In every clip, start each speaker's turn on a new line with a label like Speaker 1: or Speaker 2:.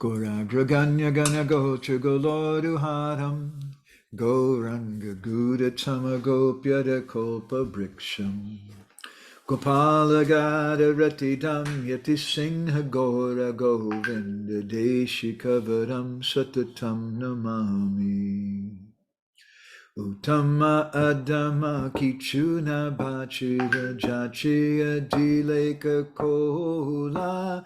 Speaker 1: Goragraganya gana gocha goloruharam Goranga gudatama gopyada kolpa briksham Gopala gada ratidam yati singha gora govinda deshikavaram satatam namami Uttama adama kichuna bachira jachiya dileka kola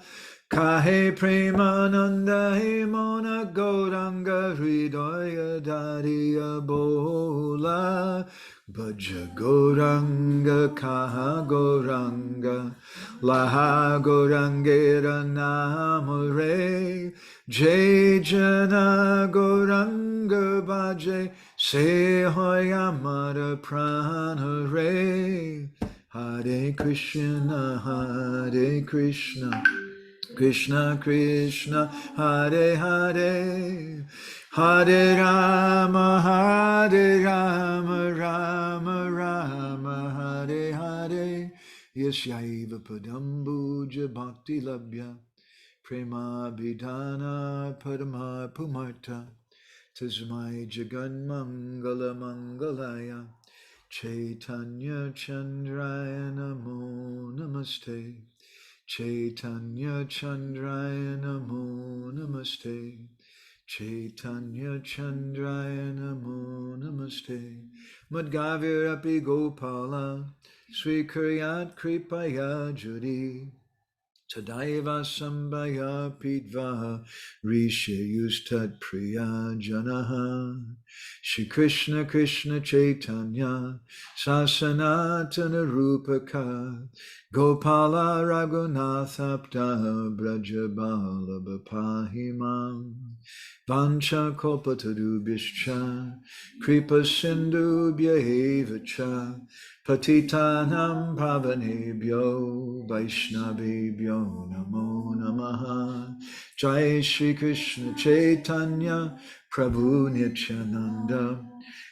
Speaker 1: Kahe premananda hemona goranga hridaya dariya bola Bhaja goranga kaha goranga laha gorangera namare Jai jana goranga bhaje se hoyamara prana re Hare Krishna Krishna Krishna Hare Hare Hare Rama Rama Rama Hare Hare Yasyaiva Padambuja Bhakti Labhya Prema Bhidana Padma Pumarta Tasmai Jagan Mangala Mangalaya Chaitanya Chandraya Namo Namaste Chaitanya Chandraya Namo Namaste Chaitanya Chandraya Namo Namaste Madgavirapi Gopala Sri Kuryat Kripaya Judi Tadaiva Sambhaya Pidvaha Rishayustat Priya Janaha Shri Krishna Krishna Chaitanya Sasanatana Rupaka Gopala Raghunatha Brajabala Bapahimam Vancha Kopatadubhischa Kripa Sindhu Bhyahevacha Patitanam Pavanebhyo Vaishnavebhyo Namo Namaha Jai Shri Krishna Chaitanya Prabhu Nityananda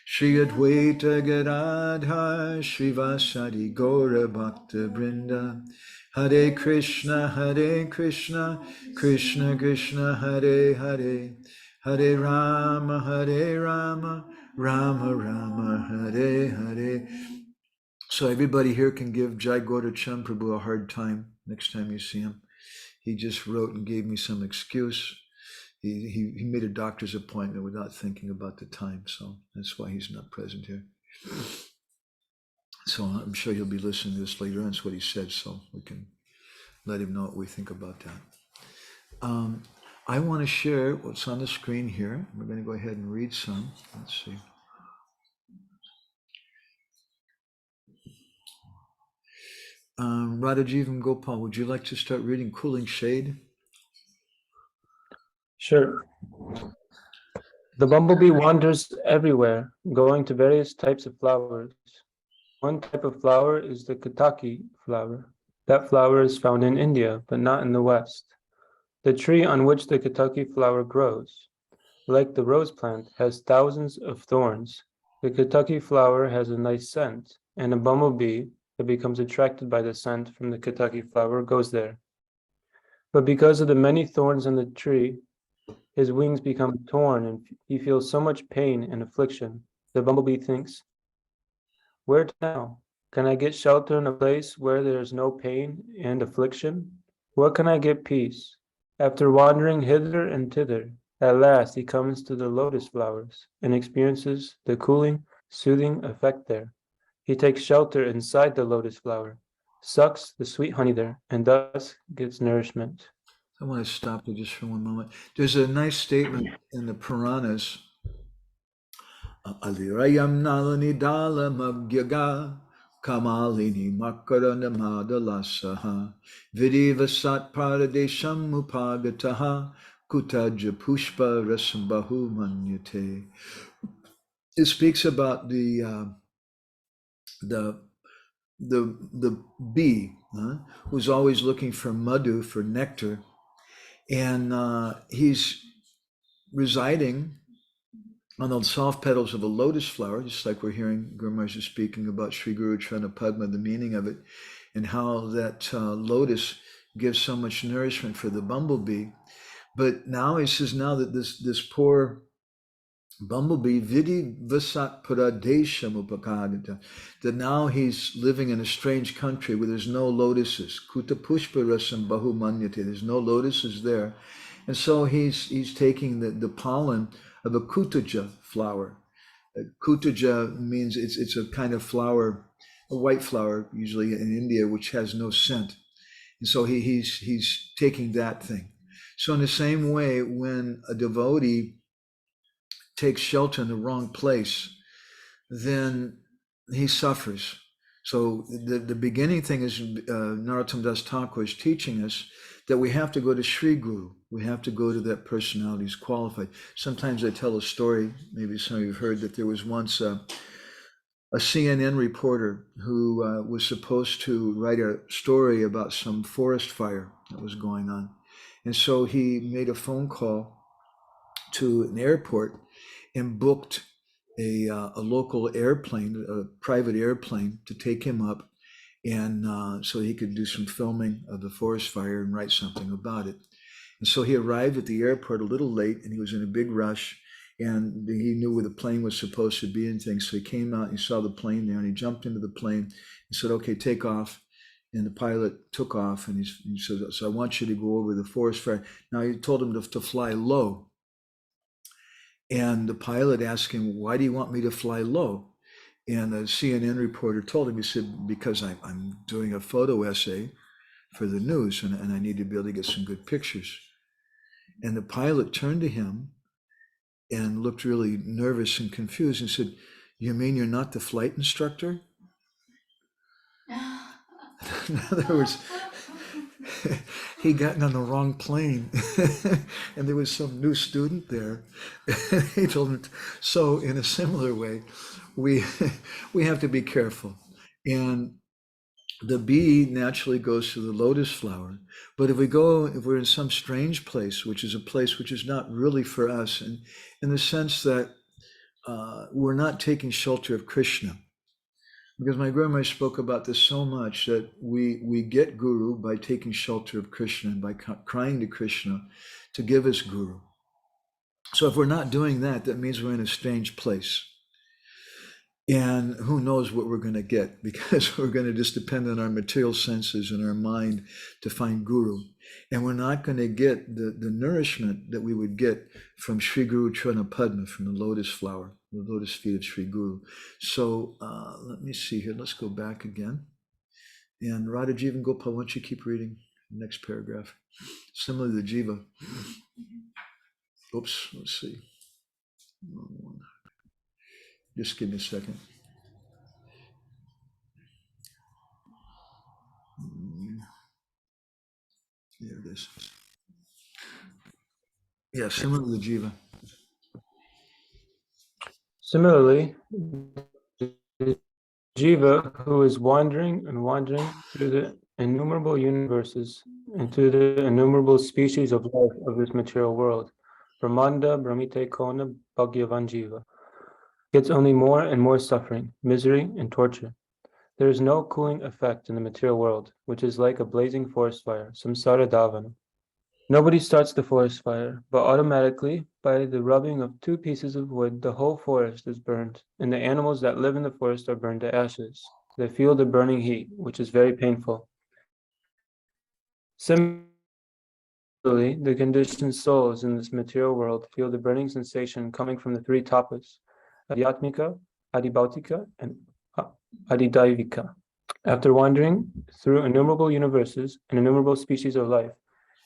Speaker 1: Shri Advaita Gadadhar Shri Vasadi Gaura Bhakta Vrinda Hare Krishna Krishna Krishna Hare Hare Hare Rama Rama Rama Hare Hare. So everybody here can give Jai Gaurachan Prabhu a hard time next time you see him. He just wrote and gave me some excuse. He made a doctor's appointment without thinking about the time, so that's why he's not present here. So I'm sure he'll be listening to this later on. That's what he said, so we can let him know what we think about that. I want to share what's on the screen here. We're going to go ahead and read some. Let's see. Radhajiv and Gopal, would you like to start reading Cooling Shade?
Speaker 2: Sure. The bumblebee wanders everywhere, going to various types of flowers. One type of flower is the Ketaki flower. That flower is found in India, but not in the West. The tree on which the Ketaki flower grows, like the rose plant, has thousands of thorns. The Ketaki flower has a nice scent, and a bumblebee that becomes attracted by the scent from the Ketaki flower goes there. But because of the many thorns on the tree, his wings become torn and he feels so much pain and affliction. The bumblebee thinks, where now? Can I get shelter in a place where there is no pain and affliction? Where can I get peace? After wandering hither and thither, at last he comes to the lotus flowers and experiences the cooling, soothing effect there. He takes shelter inside the lotus flower, sucks the sweet honey there, and thus gets nourishment.
Speaker 1: I want to stop you just for one moment. There's a nice statement in the Puranas. Alirayam nalani dala magyaga kamalini makarana madalasaha vidiva sat paradesham upagataha kutaja pushpa rasambahu manyate. It speaks about the bee who's always looking for madhu, for nectar, and he's residing on the soft petals of a lotus flower, just like we're hearing Guru Maharaj speaking about Sri Guru Carana Padma, the meaning of it, and how that lotus gives so much nourishment for the bumblebee. But now he says now that this poor bumblebee, Vidi Vasat Pradesham Upakagata, that now he's living in a strange country where there's no lotuses. Kuta Pushpa Rasam Bahumanyate, there's no lotuses there. And so he's taking the pollen of a Kutaja flower. Kutaja means it's a kind of flower, a white flower, usually in India, which has no scent. And so he's taking that thing. So in the same way, when a devotee takes shelter in the wrong place, then he suffers. So the beginning thing is Narottam Das Thakur is teaching us that we have to go to Sri Guru. We have to go to that personality who's qualified. Sometimes I tell a story, maybe some of you have heard, that there was once a CNN reporter who was supposed to write a story about some forest fire that was going on. And so he made a phone call to an airport and booked a local airplane, a private airplane, to take him up, and so he could do some filming of the forest fire and write something about it. And so he arrived at the airport a little late, and he was in a big rush, and he knew where the plane was supposed to be and things. So he came out and he saw the plane there, and he jumped into the plane and said, "Okay, take off." And the pilot took off, and he said, "So I want you to go over the forest fire." Now he told him to fly low. And the pilot asked him, "Why do you want me to fly low?" And the CNN reporter told him, he said, "Because I'm doing a photo essay for the news, and I need to be able to get some good pictures." And the pilot turned to him and looked really nervous and confused and said, "You mean you're not the flight instructor?" In other words, he'd gotten on the wrong plane and there was some new student there. He told him, so in a similar way, we have to be careful. And the bee naturally goes to the lotus flower. But if we're in some strange place, which is a place which is not really for us, and in the sense that we're not taking shelter of Krishna, because my Guru Maharaj spoke about this so much, that we get Guru by taking shelter of Krishna and by crying to Krishna to give us Guru. So if we're not doing that, that means we're in a strange place. And who knows what we're going to get, because we're going to just depend on our material senses and our mind to find Guru. And we're not going to get the nourishment that we would get from Sri Guru Carana Padma, from the lotus flower, the lotus feet of Sri Guru. So let me see here. Let's go back again. And Radha Jivan Gopal, why don't you keep reading the next paragraph? Similarly, the Jiva. Oops, let's see. Wrong one. Just give me a second. There it is. Yeah, similarly, the Jiva.
Speaker 2: Similarly, the Jiva, who is wandering and wandering through the innumerable universes and through the innumerable species of life of this material world, Brahmanda, Brahmite Kona, Bhagyavan Jiva, gets only more and more suffering, misery, and torture. There is no cooling effect in the material world, which is like a blazing forest fire, samsara davana. Nobody starts the forest fire, but automatically, by the rubbing of two pieces of wood, the whole forest is burned, and the animals that live in the forest are burned to ashes. They feel the burning heat, which is very painful. Similarly, the conditioned souls in this material world feel the burning sensation coming from the three tapas, Adhyatmika, Adibhautika, and Adidaivika. After wandering through innumerable universes and innumerable species of life,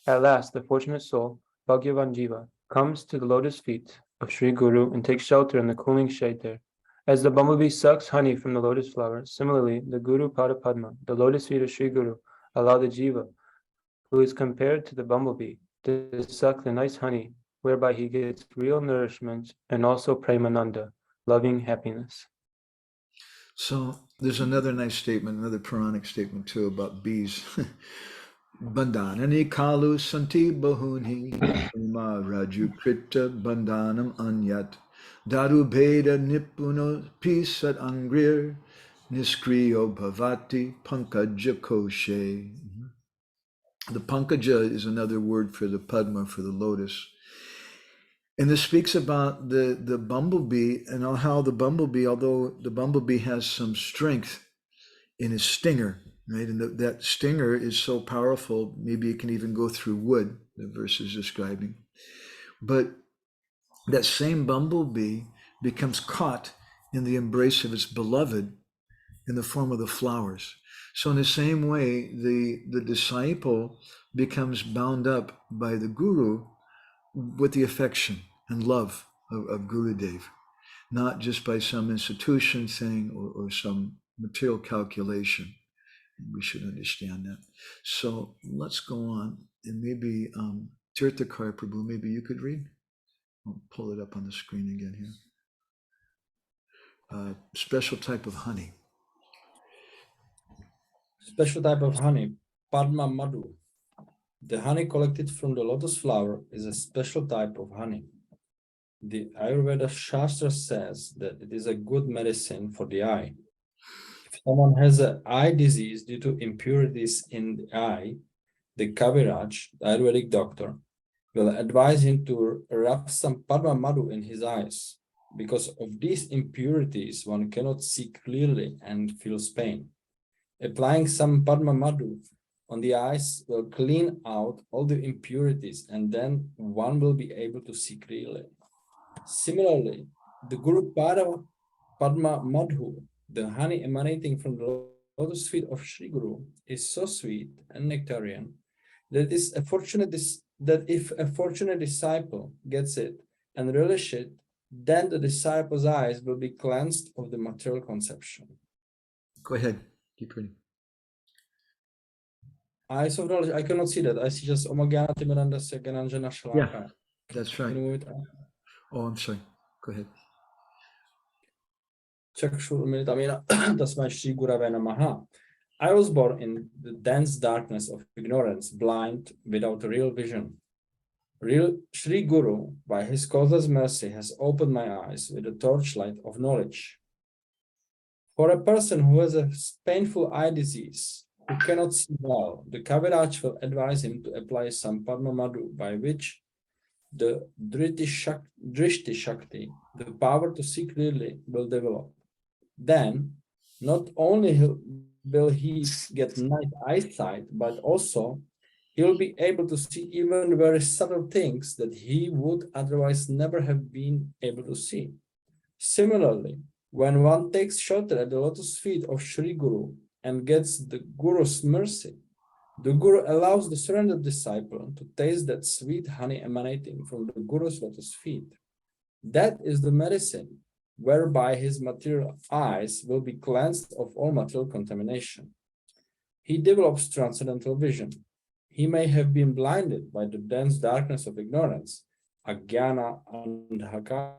Speaker 2: at last the fortunate soul, Bhagyavan Jiva, comes to the lotus feet of Sri Guru and takes shelter in the cooling shade there. As the bumblebee sucks honey from the lotus flower, similarly the Guru Pada Padma, the lotus feet of Sri Guru, allow the Jiva, who is compared to the bumblebee, to suck the nice honey, whereby he gets real nourishment and also premananda, loving happiness.
Speaker 1: So there's another nice statement, another Puranic statement too about bees. Bandhanani kalu santi bahuni ma raju krita bandhanam anyat daru bheda nipuno pisat angrir niskriyo bhavati pankaja koshe. The Pankaja is another word for the Padma, for the lotus. And this speaks about the bumblebee and how the bumblebee, although the bumblebee has some strength in his stinger, right? And that stinger is so powerful, maybe it can even go through wood, the verse is describing. But that same bumblebee becomes caught in the embrace of its beloved in the form of the flowers. So in the same way, the disciple becomes bound up by the guru with the affection and love of Gurudev, not just by some institution thing or some material calculation. We should understand that. So let's go on, and maybe Tirthakar Prabhu, maybe you could read. I'll pull it up on the screen again here. Special type of honey.
Speaker 3: Special type of honey, Padma Madhu. The honey collected from the lotus flower is a special type of honey. The Ayurveda Shastra says that it is a good medicine for the eye. If someone has an eye disease due to impurities in the eye, the Kaviraj, the Ayurvedic doctor, will advise him to rub some Padma Madhu in his eyes. Because of these impurities, one cannot see clearly and feels pain. Applying some Padma Madhu on the eyes will clean out all the impurities, and then one will be able to see clearly. Similarly, the Guru Carana Padma Madhu, the honey emanating from the lotus feet of Sri Guru, is so sweet and nectarian that if a fortunate disciple gets it and relish it, then the disciple's eyes will be cleansed of the material conception.
Speaker 1: Go ahead, keep reading.
Speaker 3: Eyes of knowledge, I cannot see that. I see just Omagana Timirandasya Gananjana Shalaka.
Speaker 1: Yeah, that's right.
Speaker 3: Can you move it?
Speaker 1: Oh, I'm sorry. Go ahead.
Speaker 3: Tasmai Sri Gurave Namaha. I was born in the dense darkness of ignorance, blind, without real vision. Real Sri Guru, by his causeless mercy, has opened my eyes with the torchlight of knowledge. For a person who has a painful eye disease, who cannot see well, the Kaviraj will advise him to apply some Padma Madhu, by which the Drishti Shakti, the power to see clearly, will develop. Then, not only will he get nice eyesight, but also he will be able to see even very subtle things that he would otherwise never have been able to see. Similarly, when one takes shelter at the lotus feet of Sri Guru and gets the Guru's mercy, the Guru allows the surrendered disciple to taste that sweet honey emanating from the Guru's lotus feet. That is the medicine whereby his material eyes will be cleansed of all material contamination. He develops transcendental vision. He may have been blinded by the dense darkness of ignorance, Ajnana Andhakara,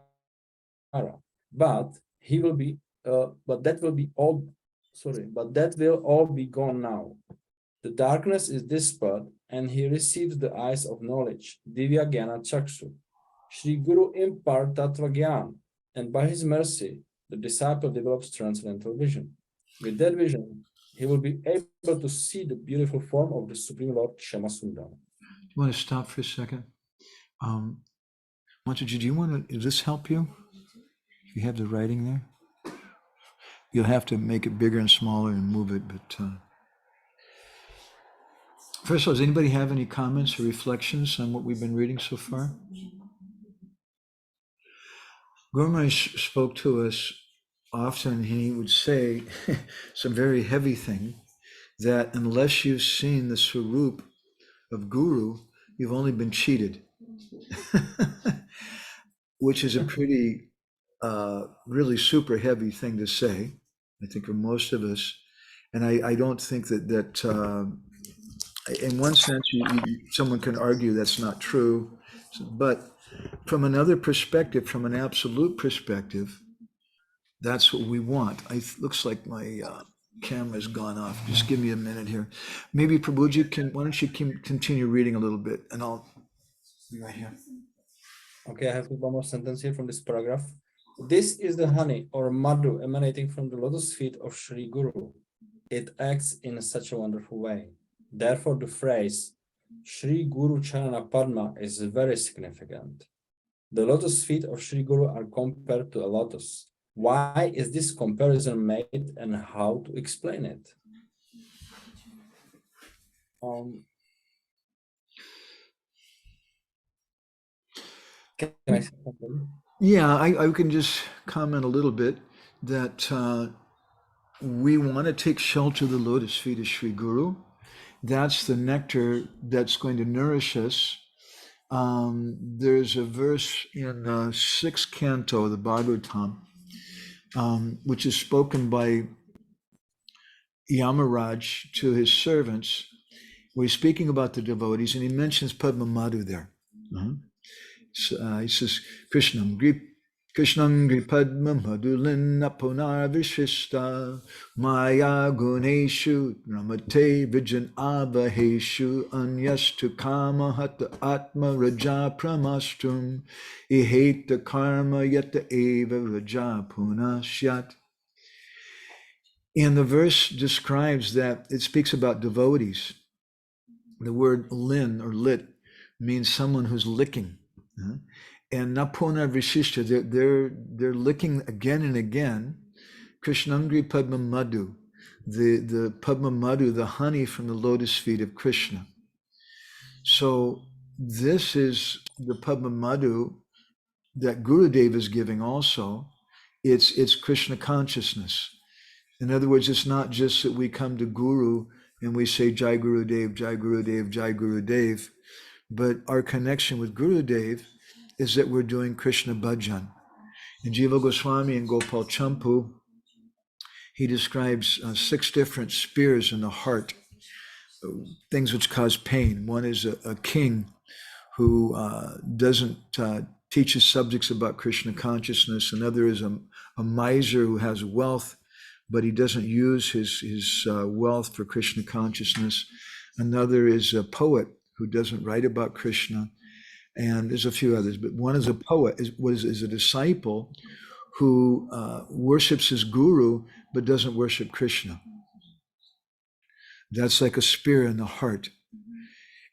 Speaker 3: but that will all be gone now. The darkness is dispelled, and he receives the eyes of knowledge, Divya Jnana Chakshu. Sri Guru impart Tattva Gyan, and by his mercy, the disciple develops transcendental vision. With that vision, he will be able to see the beautiful form of the Supreme Lord Kshamasundara.
Speaker 1: You want to stop for a second? Mataji, does this help you? You have the writing there? You'll have to make it bigger and smaller and move it, but first of all, does anybody have any comments or reflections on what we've been reading so far? Guru Maharaj spoke to us often. He would say some very heavy thing, that unless you've seen the Swarup of Guru, you've only been cheated, which is a pretty, really super heavy thing to say, I think, for most of us. And I don't think that in one sense, someone can argue that's not true, but from another perspective, from an absolute perspective, that's what we want. It looks like my camera's gone off. Just give me a minute here. Maybe Prabhuji, why don't you continue reading a little bit, and I'll be right here.
Speaker 3: Okay, I have one more sentence here from this paragraph. This is the honey or madhu emanating from the lotus feet of Sri Guru. It acts in such a wonderful way. Therefore, the phrase Sri Guru Carana Padma is very significant. The lotus feet of Sri Guru are compared to a lotus. Why is this comparison made and how to explain it? Can I say something?
Speaker 1: Yeah, I can just comment a little bit that we want to take shelter of the lotus feet of Sri Guru. That's the nectar that's going to nourish us. There's a verse in the 6th canto of the Bhagavatam, which is spoken by Yamaraj to his servants, where he's speaking about the devotees, and he mentions Padma Madhu there. He says, Krishnam Gri Padma Madhulin Napunar Vishishta Maya Guneshu Ramate Vijan Abaheshu Anyastu Kama Hata Atma Raja Pramastum Iheta Karma Yata Eva Raja Punasyat. And the verse describes that it speaks about devotees. The word lin or lit means someone who's licking. And napona vishishta, they're licking again and again. Krishnangri Padma Madhu, the Padma Madhu, the honey from the lotus feet of Krishna. So this is the Padma Madhu that Gurudev is giving also. It's Krishna consciousness. In other words, it's not just that we come to Guru and we say Jai Gurudev, Jai Gurudev, Jai Gurudev, but our connection with Gurudev is that we're doing Krishna bhajan. In Jiva Goswami and Gopal Champu, he describes 6 different spears in the heart, things which cause pain. One is a king who doesn't teach his subjects about Krishna consciousness. Another is a miser who has wealth, but he doesn't use his wealth for Krishna consciousness. Another is a poet who doesn't write about Krishna. And there's a few others, but one is a poet, is a disciple who worships his guru, but doesn't worship Krishna. That's like a spear in the heart.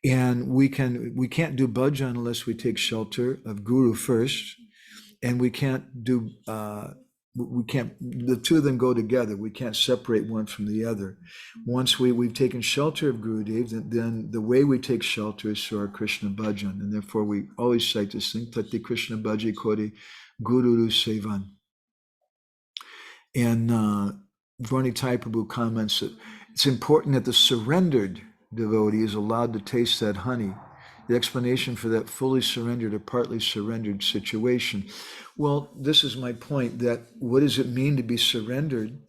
Speaker 1: And we can't do bhajan unless we take shelter of Guru first, and we can't do the two of them go together. We can't separate one from the other. Once we've taken shelter of Gurudev, then the way we take shelter is through our Krishna bhajan, and therefore we always cite this thing, Tati Krishna bhaji kori Guru Sevan. And Varnitai Prabhu comments that it's important that the surrendered devotee is allowed to taste that honey. The explanation for that fully surrendered or partly surrendered situation. Well, this is my point, that what does it mean to be surrendered?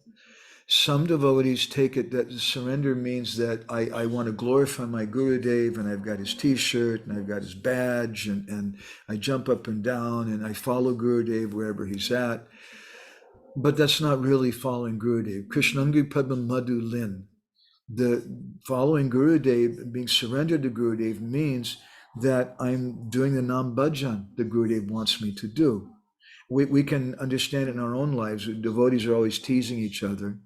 Speaker 1: Some devotees take it that surrender means that I want to glorify my Gurudev, and I've got his t-shirt and I've got his badge, and I jump up and down and I follow Gurudev wherever he's at. But that's not really following Gurudev. Krishnangi Padma Madhu Lin. The following Gurudev, being surrendered to Gurudev, means that I'm doing the Nam Bhajan that Gurudev wants me to do. We can understand it in our own lives. Devotees are always teasing each other.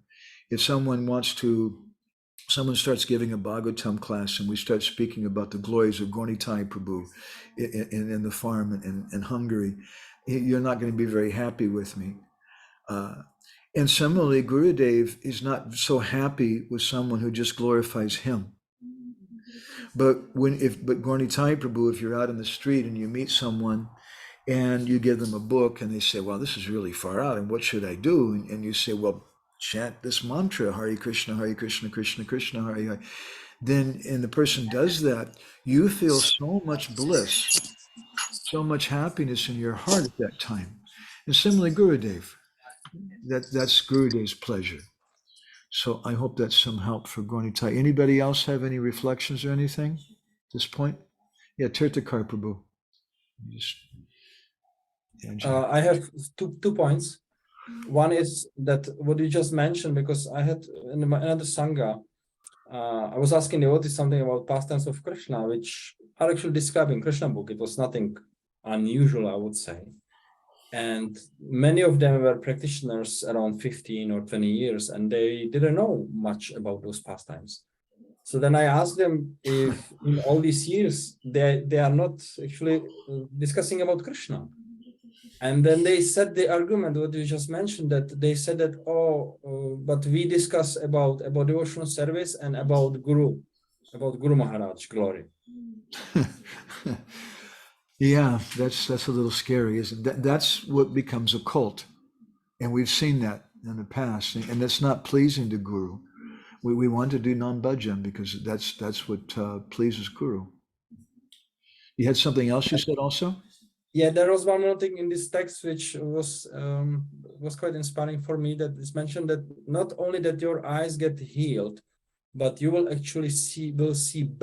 Speaker 1: If someone starts giving a Bhagavatam class and we start speaking about the glories of Gornitai Prabhu in the farm in Hungary, you're not going to be very happy with me. And similarly, Gurudev is not so happy with someone who just glorifies him. But Gornitai Prabhu, if you're out in the street and you meet someone and you give them a book and they say, well, this is really far out, and what should I do? And you say, well, chant this mantra, Hare Krishna, Krishna Krishna, Hare Hare. Then, and the person does that, you feel so much bliss, so much happiness in your heart at that time. And similarly, Gurudev, that's Gurudev's pleasure. So I hope that's some help for Gornitai. Anybody else have any reflections or anything at this point? Yeah, Tirthakar Prabhu.
Speaker 3: I have two points. One is that what you just mentioned, because I had in another Sangha, I was asking devotees something about pastimes of Krishna, which are actually described in Krishna book. It was nothing unusual, I would say. And many of them were practitioners around 15 or 20 years, and they didn't know much about those pastimes. So then I asked them if in all these years they are not actually discussing about Krishna. And then they said the argument what you just mentioned, that they said that, but we discuss about devotional service and about Guru Maharaj glory.
Speaker 1: Yeah, that's a little scary, isn't it? That's what becomes a cult. And we've seen that in the past. And that's not pleasing to Guru. We want to do non-bhajan because that's what pleases Guru. You had something else you said also?
Speaker 3: Yeah, there was one more thing in this text which was quite inspiring for me, that it's mentioned that not only that your eyes get healed, but you will actually see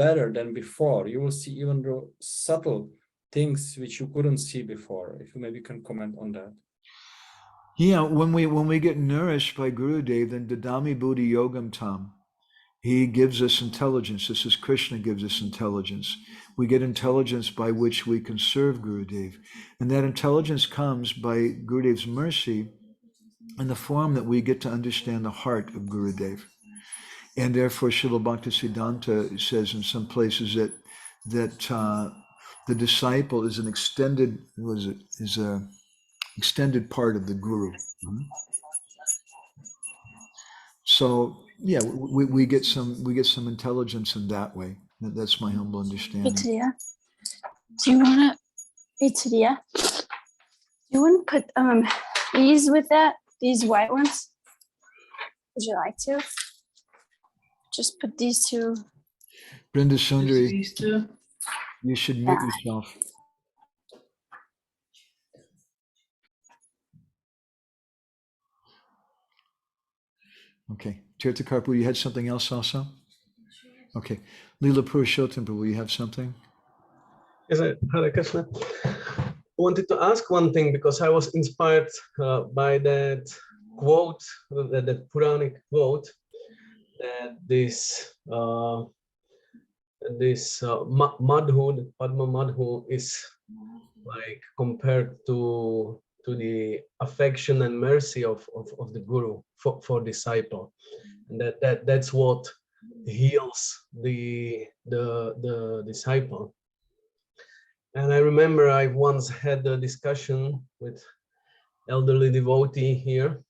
Speaker 3: better than before. You will see even the subtle things which you couldn't see before. If you maybe can comment on that.
Speaker 1: Yeah, when we get nourished by Gurudev, then Dadami Buddhi Yogam Tam, he gives us intelligence. This is Krishna gives us intelligence. We get intelligence by which we can serve Gurudev. And that intelligence comes by Gurudev's mercy in the form that we get to understand the heart of Gurudev. And therefore, Srila Bhaktisiddhanta says in some places that the disciple is an extended, is a extended part of the Guru. So yeah, we get some intelligence in that way. That's my humble understanding.
Speaker 4: Itria, do you want to put these with that? These white ones? Would you like to? Just put these two.
Speaker 1: Brinda Sundari,
Speaker 5: These two.
Speaker 1: you should mute yourself. Okay. Tirtha Karpu, you had something else also? Okay. Leela Purushottam Prabhu, you have something?
Speaker 6: Yes, Hare Krishna. I wanted to ask one thing because I was inspired by that quote, that Puranic quote, that this Madhu, Padma Madhu, is like compared to the affection and mercy of the Guru for disciple, and that's what heals the disciple. And I remember I once had a discussion with elderly devotee here,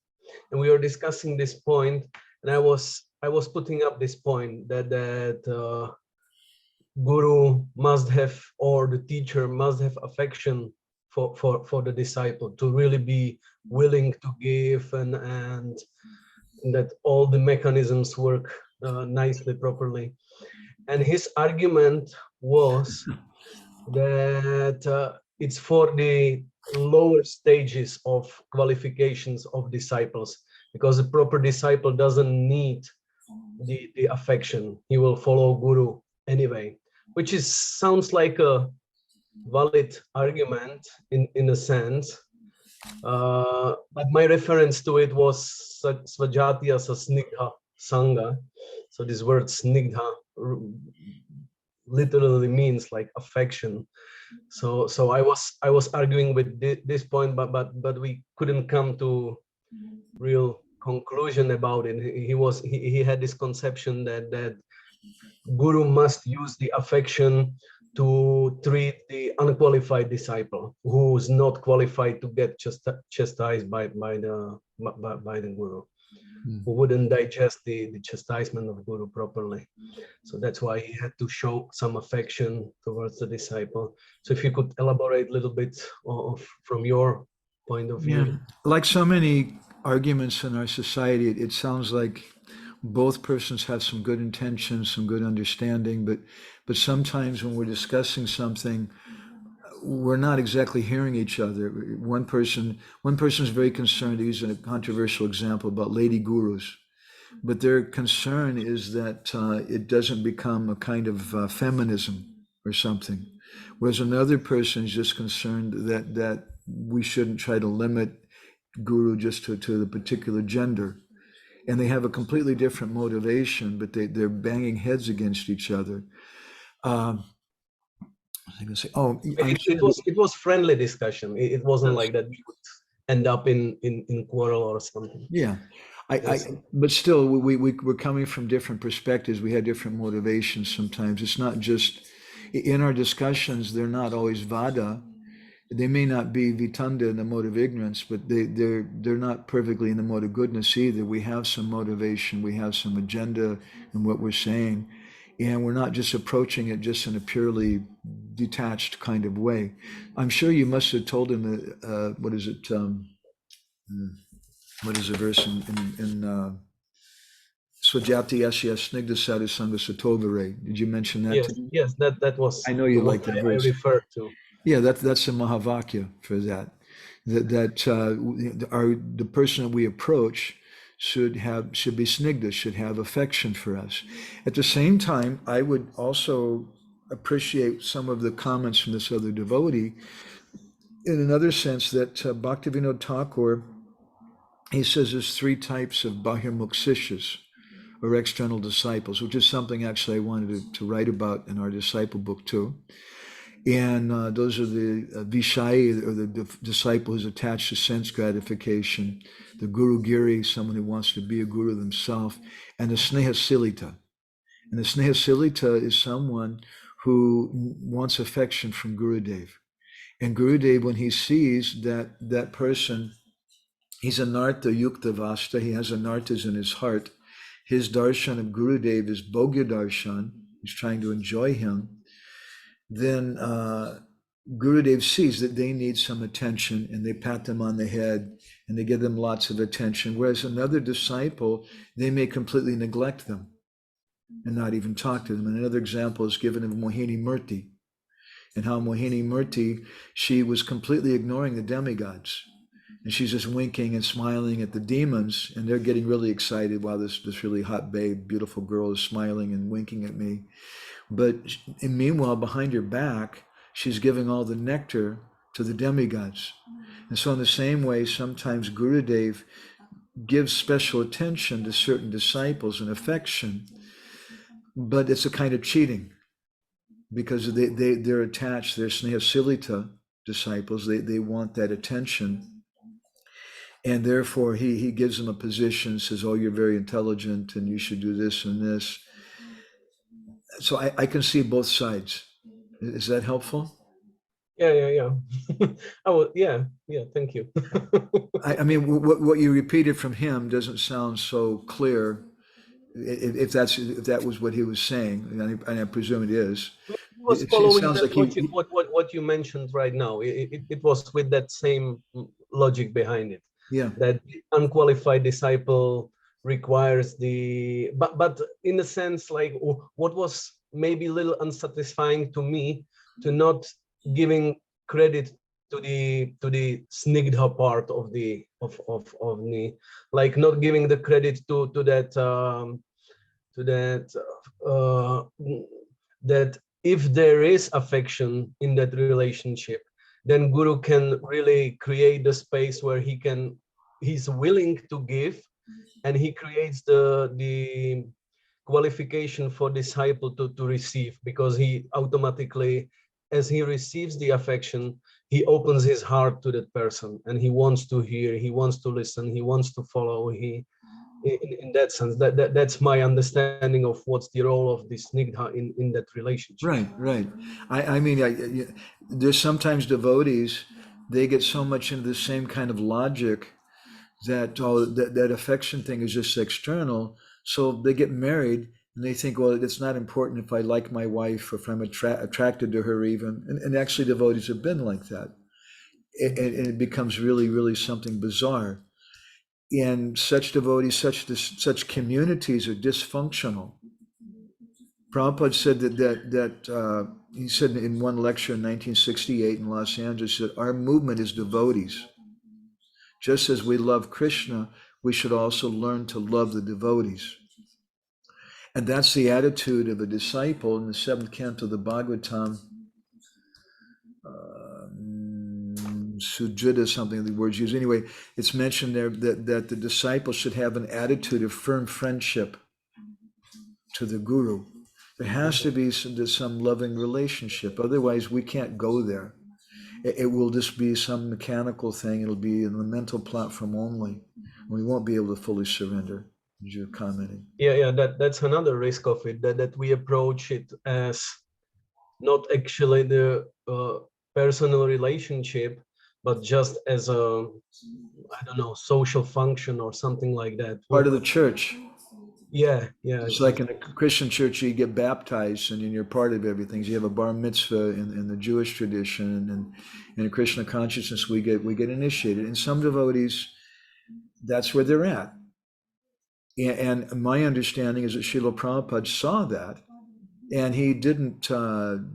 Speaker 6: and we were discussing this point, and I was putting up this point that Guru must have, or the teacher must have affection for the disciple to really be willing to give, and that all the mechanisms work nicely, properly. And his argument was that it's for the lower stages of qualifications of disciples, because a proper disciple doesn't need the affection. He will follow Guru anyway, which sounds like a valid argument in a sense, but my reference to it was Svajatiya Snigdha Sangha. So this word Snigdha literally means like affection. So I was arguing with this point, but we couldn't come to real conclusion about it. He had this conception that Guru must use the affection to treat the unqualified disciple who is not qualified to get chastised by the Guru, who wouldn't digest the chastisement of Guru properly. So that's why he had to show some affection towards the disciple. So if you could elaborate a little bit from your point of view.
Speaker 1: Yeah. Like so many arguments in our society, it sounds like both persons have some good intentions, some good understanding, but sometimes when we're discussing something, we're not exactly hearing each other. One person is very concerned, using a controversial example about lady gurus, but their concern is that it doesn't become a kind of feminism or something. Whereas another person is just concerned that we shouldn't try to limit guru just to the particular gender. And they have a completely different motivation, but they're banging heads against each other. I was going to say,
Speaker 6: it was friendly discussion. It wasn't like that we would end up in quarrel or something.
Speaker 1: Yeah,
Speaker 6: Yes.
Speaker 1: But still, we're coming from different perspectives. We had different motivations sometimes. It's not just in our discussions, they're not always vada. They may not be vitanda in the mode of ignorance, but they're not perfectly in the mode of goodness either. We have some motivation, we have some agenda in what we're saying, and we're not just approaching it just in a purely detached kind of way. I'm sure you must have told him that, what is it? What is the verse in Swajati Yasya Snigdha Sadhu Sangha Satovare? Did you mention that
Speaker 6: Yes,
Speaker 1: to me?
Speaker 6: yes, that was
Speaker 1: I know
Speaker 6: the
Speaker 1: you
Speaker 6: one
Speaker 1: like that
Speaker 6: I
Speaker 1: verse.
Speaker 6: referred to.
Speaker 1: Yeah, that's a Mahavakya for that. The person that we approach should be snigdha, should have affection for us. At the same time, I would also appreciate some of the comments from this other devotee in another sense that Bhaktivinoda Thakur, he says there's three types of bahirmukh sishyas, or external disciples, which is something actually I wanted to write about in our disciple book too. And those are the Vishai, or the disciple who's attached to sense gratification, the Guru Giri, someone who wants to be a guru themselves, and the Sneha Silita. And the Sneha Silita is someone who wants affection from Gurudev. And Gurudev, when he sees that person, he's a Narta Yukta Vasta, he has anartas in his heart. His darshan of Gurudev is Bhogya darshan, he's trying to enjoy him. Then Gurudev sees that they need some attention and they pat them on the head and they give them lots of attention. Whereas another disciple, they may completely neglect them and not even talk to them. And another example is given of Mohini Murti, and how Mohini Murti, she was completely ignoring the demigods. And she's just winking and smiling at the demons, and they're getting really excited while this really hot babe, beautiful girl is smiling and winking at me. But meanwhile, behind her back, she's giving all the nectar to the demigods. And so in the same way, sometimes Gurudev gives special attention to certain disciples and affection, but it's a kind of cheating because they're attached, they're Snehasilita disciples, they want that attention. And therefore he gives them a position, says, oh, you're very intelligent and you should do this and this. So I can see both sides. Is that helpful?
Speaker 6: Yeah. Oh, yeah. Thank you.
Speaker 1: I mean, what you repeated from him doesn't sound so clear. If that was what he was saying, and I presume it is.
Speaker 6: He was
Speaker 1: It
Speaker 6: following
Speaker 1: sounds
Speaker 6: that
Speaker 1: like
Speaker 6: logic, what you mentioned right now. It was with that same logic behind it.
Speaker 1: Yeah.
Speaker 6: That unqualified disciple requires but in a sense, like what was maybe a little unsatisfying to me, to not giving credit to the snigdha part of the like not giving the credit to that if there is affection in that relationship, then Guru can really create the space where he's willing to give, and he creates the qualification for disciple to receive, because he automatically, as he receives the affection, he opens his heart to that person, and he wants to hear, he wants to listen, he wants to follow. In that sense, that's my understanding of what's the role of the snigdha in that relationship.
Speaker 1: Right. I mean, there's sometimes devotees, they get so much into the same kind of logic that that affection thing is just external. So they get married and they think, well, it's not important if I like my wife or if I'm attracted to her even. And actually devotees have been like that. And it becomes really, really something bizarre. And such devotees, such communities are dysfunctional. Prabhupada said that he said in one lecture in 1968 in Los Angeles that our movement is devotees. Just as we love Krishna, we should also learn to love the devotees. And that's the attitude of a disciple. In the 7th canto of the Bhagavatam, Sujita, something of the words used. Anyway, it's mentioned there that the disciple should have an attitude of firm friendship to the Guru. There has to be some loving relationship. Otherwise, we can't go there. It will just be some mechanical thing. It'll be in the mental platform only. We won't be able to fully surrender, as you're commenting.
Speaker 6: Yeah, that's another risk of it, that we approach it as not actually the personal relationship, but just as a, I don't know, social function or something like that.
Speaker 1: Part of the church.
Speaker 6: Yeah,
Speaker 1: It's like in a Christian church, you get baptized and then you're part of everything. So you have a bar mitzvah in the Jewish tradition, and in Krishna consciousness, we get initiated. And some devotees, that's where they're at. And my understanding is that Srila Prabhupada saw that, and he didn't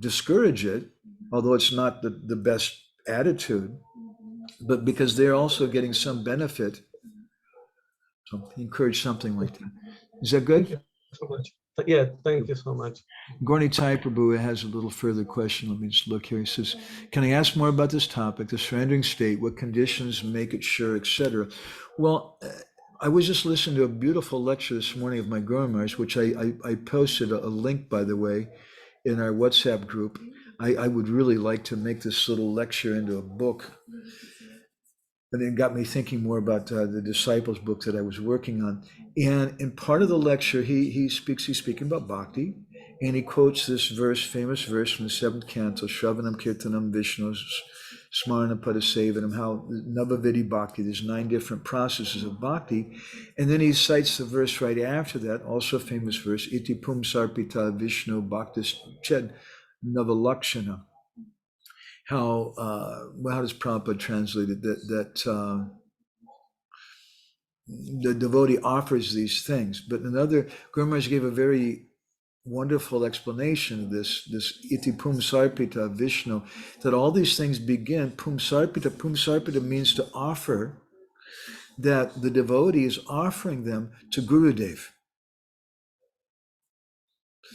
Speaker 1: discourage it, although it's not the best attitude, but because they're also getting some benefit. So encourage something like that. Is that good?
Speaker 6: Thank you so much. Yeah, thank you so much.
Speaker 1: Gorni Thai Prabhu has a little further question. Let me just look here. He says, can I ask more about this topic, the surrendering state, what conditions make it sure, etc.? Well, I was just listening to a beautiful lecture this morning of my Guru Maharaj, which I posted a link, by the way, in our WhatsApp group. I would really like to make this little lecture into a book. And it got me thinking more about the disciples book that I was working on. And in part of the lecture, he's speaking about bhakti, and he quotes this verse, famous verse from the 7th canto, Shravanam Kirtanam Vishnu Smarana Padasevanam, how Navavidi Bhakti, there's 9 different processes of bhakti. And then he cites the verse right after that, also a famous verse, Iti Pum Sarpita Vishnu Bhaktis Ched Navalakshana. How does Prabhupada translate it? That the devotee offers these things. But another, Guru Maharaj gave a very wonderful explanation of this iti pum sarpita Vishnu, that all these things begin, pum sarpita means to offer, that the devotee is offering them to Gurudev.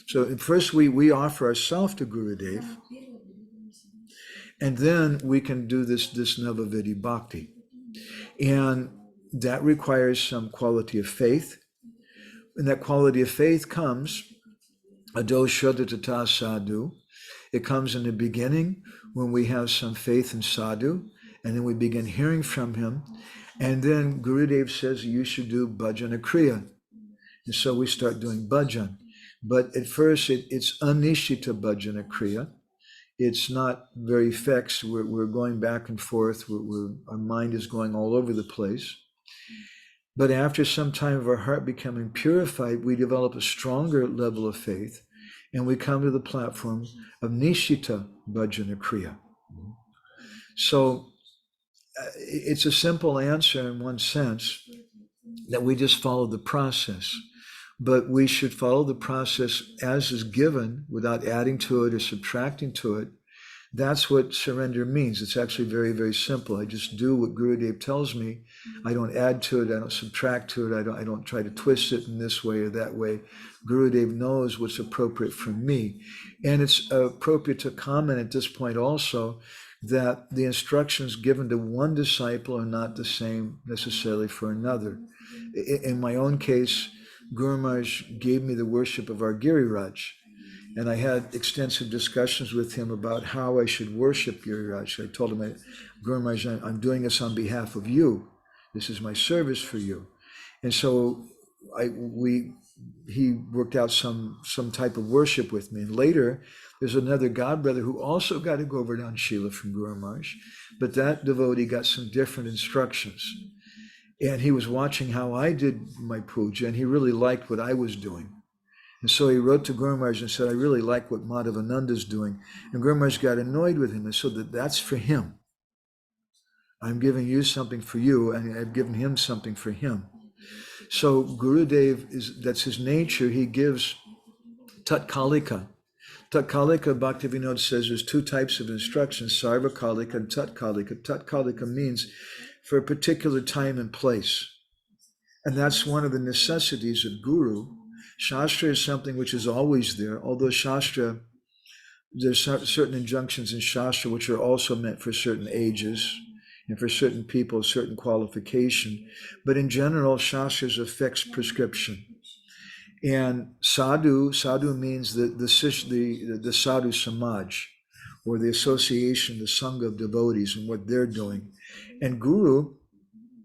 Speaker 1: So at first we offer ourselves to Gurudev, and then we can do this Navavidi Bhakti. And that requires some quality of faith. And that quality of faith comes, ado shraddha tata sadhu. It comes in the beginning when we have some faith in sadhu, and then we begin hearing from him. And then Gurudev says you should do bhajana kriya. And so we start doing bhajan. But at first it's anishita bhajana kriya. It's not very fixed. We're going back and forth. Our mind is going all over the place. But after some time of our heart becoming purified, we develop a stronger level of faith, and we come to the platform of Nishita Bhajana Kriya. So it's a simple answer in one sense, that we just follow the process. But we should follow the process as is given without adding to it or subtracting to it. That's what surrender means. It's actually very, very simple. I just do what Gurudev tells me. I don't add to it. I don't subtract to it. I don't try to twist it in this way or that way. Gurudev knows what's appropriate for me. And it's appropriate to comment at this point also that the instructions given to one disciple are not the same necessarily for another. In my own case, Guru Maharaj gave me the worship of our Giriraj, and I had extensive discussions with him about how I should worship Giriraj. I told him, Guru Maharaj, I'm doing this on behalf of you. This is my service for you. And so he worked out some type of worship with me. And later, there's another godbrother who also got to go over down Shila from Guru Maharaj, but that devotee got some different instructions. And he was watching how I did my puja, and he really liked what I was doing. And so he wrote to Guru Maharaj and said, I really like what Madhavananda's doing. And Guru Maharaj got annoyed with him and said that's for him. I'm giving you something for you, and I've given him something for him. So Gurudev, that's his nature, he gives tatkalika. Tatkalika, Bhaktivinoda says there's 2 types of instructions, sarvakalika and tatkalika. Tatkalika means for a particular time and place. And that's one of the necessities of Guru. Shastra is something which is always there, although Shastra, there's certain injunctions in Shastra which are also meant for certain ages and for certain people, certain qualification. But in general, Shastra is a fixed prescription. And sadhu means the sadhu samaj, or the association, the sangha of devotees and what they're doing. And Guru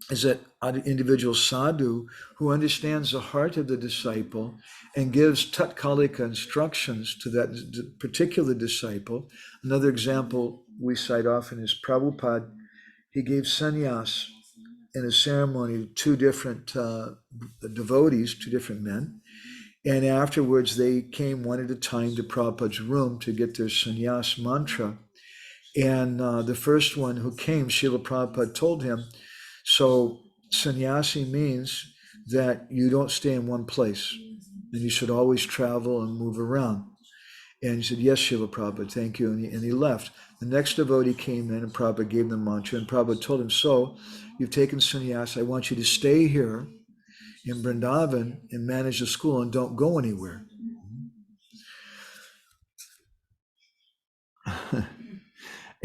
Speaker 1: is that individual sadhu who understands the heart of the disciple and gives tatkalika instructions to that particular disciple. Another example we cite often is Prabhupada. He gave sannyas in a ceremony to two different devotees, two different men. And afterwards, they came one at a time to Prabhupada's room to get their sannyas mantra. And the first one who came, Srila Prabhupada told him, so sannyasi means that you don't stay in one place and you should always travel and move around. And he said, yes, Srila Prabhupada, thank you. And he left. The next devotee came in and Prabhupada gave them mantra. And Prabhupada told him, so you've taken sannyas. I want you to stay here in Vrindavan and manage the school and don't go anywhere.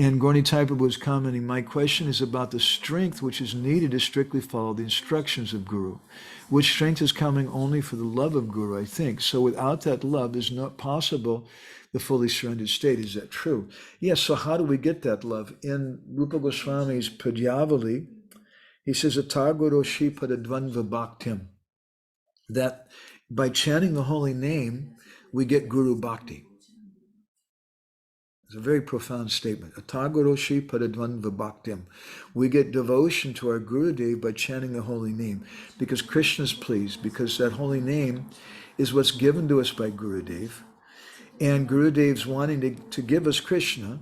Speaker 1: And Gaura Prabhu was commenting, my question is about the strength which is needed to strictly follow the instructions of Guru, which strength is coming only for the love of Guru, I think. So without that love, it's not possible the fully surrendered state. Is that true? Yes, so how do we get that love? In Rupa Goswami's Padyavali, he says, Atagoro Shri Padadvanva Bhaktim, that by chanting the holy name, we get Guru Bhakti. It's a very profound statement. Atagoroshi Padadvanva Bhaktim. We get devotion to our Gurudev by chanting the holy name because Krishna is pleased, because that holy name is what's given to us by Gurudev. And Gurudev's wanting to give us Krishna.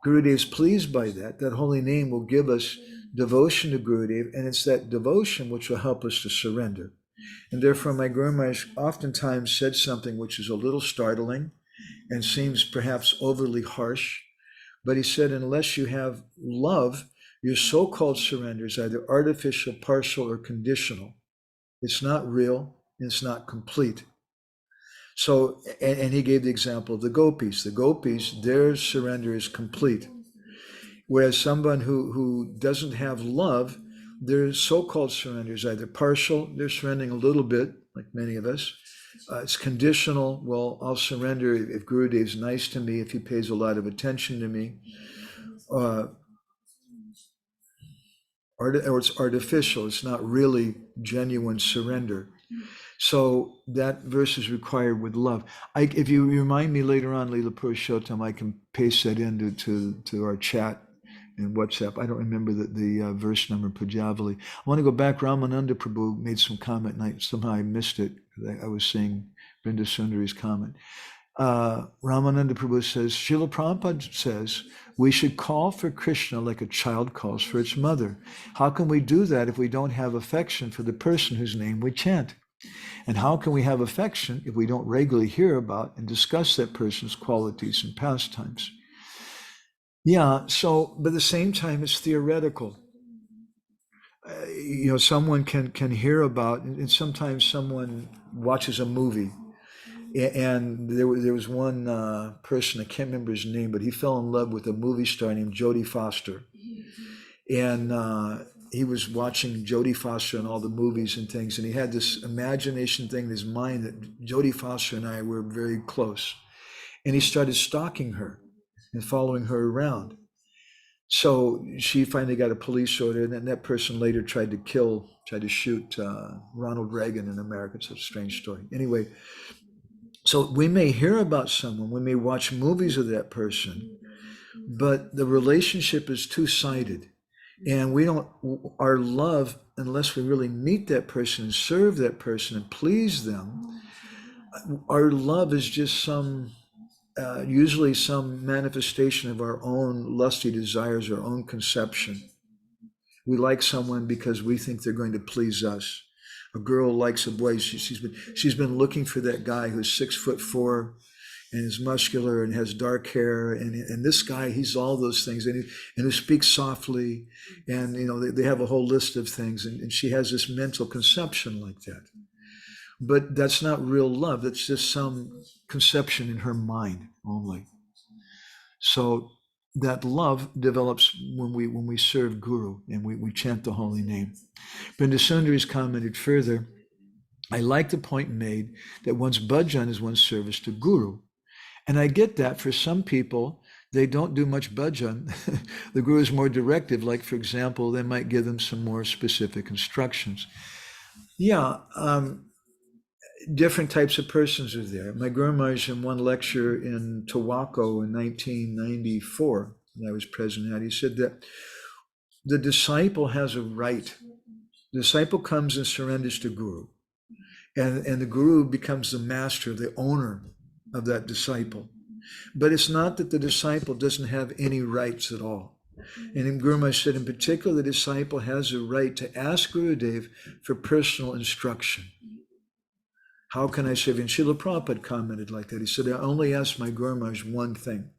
Speaker 1: Gurudev's pleased by that. That holy name will give us devotion to Gurudev, and it's that devotion which will help us to surrender. And therefore, my Guru Maharaj oftentimes said something which is a little startling and seems perhaps overly harsh, but he said, unless you have love, your so-called surrender is either artificial, partial, or conditional. It's not real, and it's not complete. So, and he gave the example of the gopis. The gopis, their surrender is complete. Whereas someone who doesn't have love, their so-called surrender is either partial, they're surrendering a little bit, like many of us. It's conditional. Well, I'll surrender if Gurudev's nice to me, if he pays a lot of attention to me. Or it's artificial. It's not really genuine surrender. So that verse is required with love. If you remind me later on, Leela Purushottam, I can paste that into our chat and WhatsApp. I don't remember the verse number, Pujavali. I want to go back. Ramananda Prabhu made some comment, and somehow I missed it. I was seeing Brinda Sundari's comment. Ramananda Prabhu says, Srila Prabhupada says, we should call for Krishna like a child calls for its mother. How can we do that if we don't have affection for the person whose name we chant? And how can we have affection if we don't regularly hear about and discuss that person's qualities and pastimes? Yeah, so, but at the same time, it's theoretical. Someone can hear about, and sometimes someone watches a movie, and there was one person, I can't remember his name, but he fell in love with a movie star named Jodie Foster. And he was watching Jodie Foster in all the movies and things, and he had this imagination thing in his mind that Jodie Foster and I were very close. And he started stalking her and following her around. So she finally got a police order, and then that person later tried to shoot Ronald Reagan in America. It's a strange story. Anyway, so we may hear about someone, we may watch movies of that person, but the relationship is two-sided. And our love, unless we really meet that person and serve that person and please them, our love is just usually some manifestation of our own lusty desires, our own conception. We like someone because we think they're going to please us. A girl likes a boy. She's been looking for that guy who's 6'4" and is muscular and has dark hair, and this guy, he's all those things, and who speaks softly, and they have a whole list of things, and she has this mental conception like that. But that's not real love. That's just some conception in her mind only. So that love develops when we serve Guru and we chant the holy name. Brinda Sundari's commented further, I like the point made that one's bhajan is one's service to Guru. And I get that for some people, they don't do much bhajan. The Guru is more directive. Like, for example, they might give them some more specific instructions. Yeah, different types of persons are there. My Guru Maharaj in one lecture in Tawako in 1994, when I was present at, he said that the disciple has a right. The disciple comes and surrenders to Guru, and the Guru becomes the master, the owner of that disciple. But it's not that the disciple doesn't have any rights at all. And in Guru Maharaj said, in particular, the disciple has a right to ask Gurudev for personal instruction. How can I serve you? And Srila Prabhupada commented like that. He said, I only ask my Guru Maharaj one thing.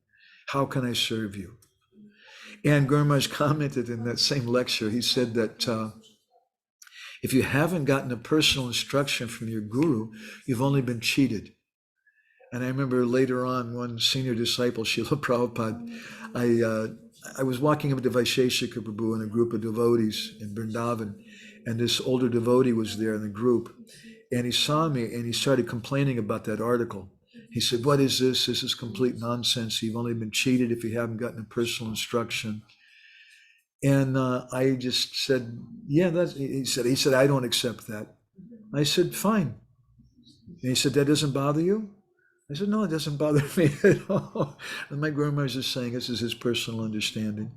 Speaker 1: How can I serve you? And Guru Maharaj commented in that same lecture, he said that if you haven't gotten a personal instruction from your Guru, you've only been cheated. And I remember later on, one senior disciple, Srila Prabhupada, I was walking up to Vaisheshika Prabhu and a group of devotees in Vrindavan, and this older devotee was there in the group, and he saw me and he started complaining about that article. He said, what is this? This is complete nonsense. You've only been cheated if you haven't gotten a personal instruction. And I just said, yeah, he said, I don't accept that. I said, fine. And he said, that doesn't bother you? I said, no, it doesn't bother me at all. And my Guru Maharaj is saying this is his personal understanding.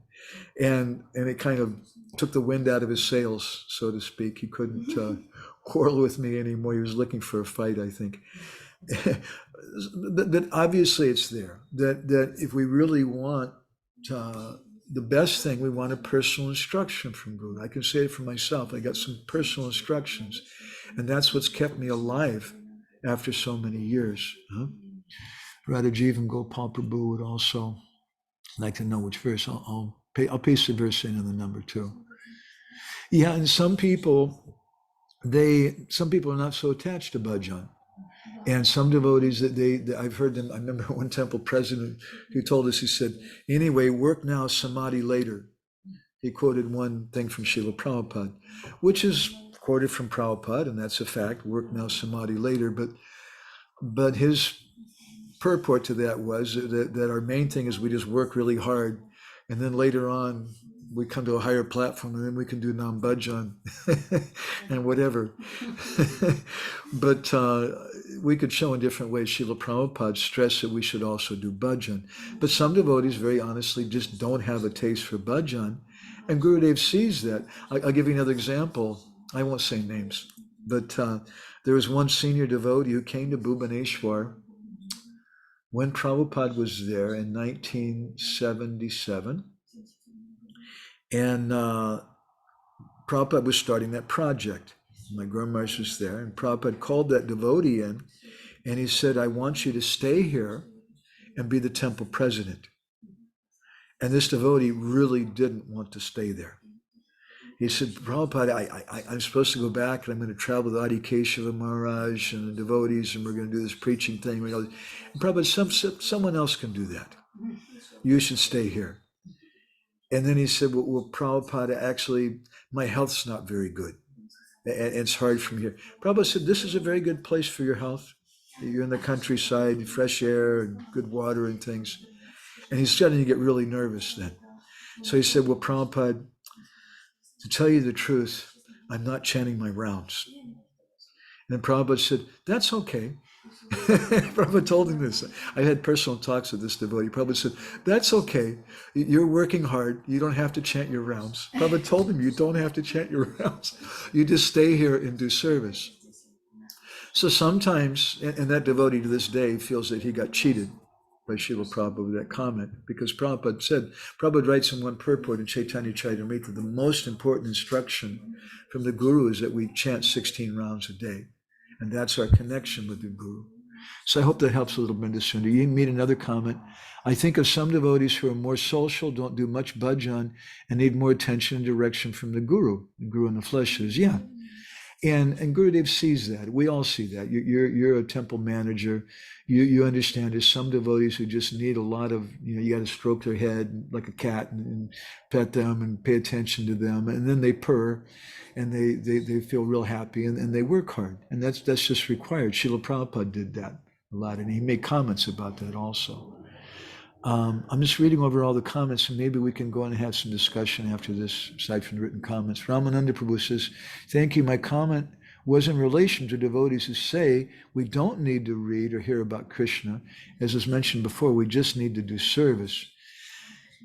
Speaker 1: And it kind of took the wind out of his sails, so to speak. He couldn't quarrel with me anymore. He was looking for a fight, I think. But obviously it's there, that if we really want the best thing, we want a personal instruction from Guru. I can say it for myself. I got some personal instructions, and that's what's kept me alive after so many years. Radhajiv and Gopal Prabhu would also like to know which verse. I'll paste the verse in and the number too. Yeah, and some people are not so attached to bhajan. And some devotees that I've heard them, I remember one temple president who told us, he said, anyway, work now, samadhi later. He quoted one thing from Srila Prabhupada, which is quoted from Prabhupada, and that's a fact, work now, samadhi later. But his purport to that was that our main thing is we just work really hard, and then later on we come to a higher platform, and then we can do nam-bhajan and whatever. But we could show in different ways. Srila Prabhupada stressed that we should also do bhajan. But some devotees, very honestly, just don't have a taste for bhajan. And Gurudev sees that. I'll give you another example. I won't say names, but there was one senior devotee who came to Bhubaneswar when Prabhupada was there in 1977. And Prabhupada was starting that project. My Guru Maharaj was there, and Prabhupada called that devotee in, and he said, I want you to stay here and be the temple president. And this devotee really didn't want to stay there. He said, Prabhupada, I'm supposed to go back, and I'm going to travel with Adi Keshava Maharaj and the devotees, and we're going to do this preaching thing. And Prabhupada, someone else can do that. You should stay here. And then he said, well, Prabhupada, actually, my health's not very good. And it's hard from here. Prabhupada said, this is a very good place for your health. You're in the countryside, fresh air and good water and things. And he's starting to get really nervous then. So he said, well, Prabhupada, to tell you the truth, I'm not chanting my rounds. And Prabhupada said, that's okay. Prabhupada told him this. I had personal talks with this devotee. Prabhupada said, that's okay. You're working hard. You don't have to chant your rounds. Prabhupada told him, you don't have to chant your rounds. You just stay here and do service. So sometimes, and that devotee to this day feels that he got cheated by Srila Prabhupada with that comment, because Prabhupada writes in one purport in Chaitanya Charitamrita, the most important instruction from the Guru is that we chant 16 rounds a day. And that's our connection with the Guru. So I hope that helps a little bit, Sundar. You made another comment. I think of some devotees who are more social, don't do much bhajan, and need more attention and direction from the Guru in the flesh says, yeah. And Gurudev sees that. We all see that. You're a temple manager. You understand there's some devotees who just need a lot of, you got to stroke their head like a cat and pet them and pay attention to them. And then they purr and they feel real happy and they work hard. And that's just required. Srila Prabhupada did that a lot. And he made comments about that also. I'm just reading over all the comments, and maybe we can go and have some discussion after this, aside from the written comments. Ramananda Prabhu says, thank you. My comment was in relation to devotees who say we don't need to read or hear about Krishna. As was mentioned before, we just need to do service.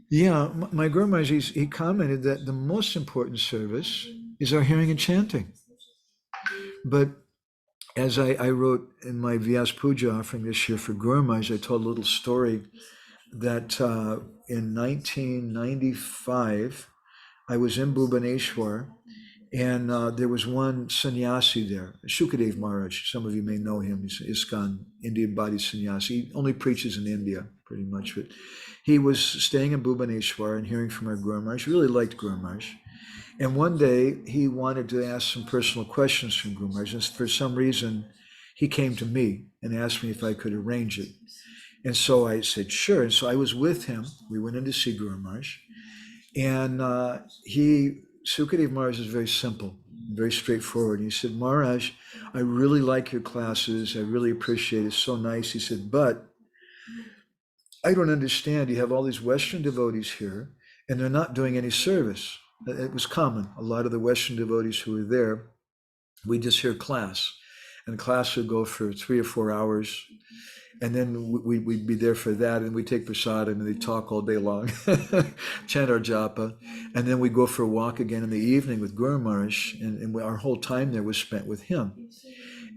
Speaker 1: Yeah, my Guru Maharaj, he commented that the most important service is our hearing and chanting. But as I wrote in my Vyas Puja offering this year for Guru Maharaj, I told a little story that in 1995, I was in Bhubaneswar, and there was one sannyasi there, Shukadev Maharaj. Some of you may know him. He's ISKCON, Indian body sannyasi. He only preaches in India, pretty much. But he was staying in Bhubaneswar and hearing from our Guru Maharaj. Really liked Guru Maharaj. And one day he wanted to ask some personal questions from Guru Maharaj. And for some reason, he came to me and asked me if I could arrange it. And so I said, sure. And so I was with him. We went in to see Guru Maharaj. And Sukadev Maharaj is very simple, very straightforward. He said, Maharaj, I really like your classes. I really appreciate it. It's so nice. He said, but I don't understand. You have all these Western devotees here, and they're not doing any service. It was common. A lot of the Western devotees who were there, we just hear class. And class would go for 3 or 4 hours. And then we'd be there for that, and we take prasadam, and they talk all day long, chant our japa, and then we go for a walk again in the evening with Guru Maharaj, and our whole time there was spent with him.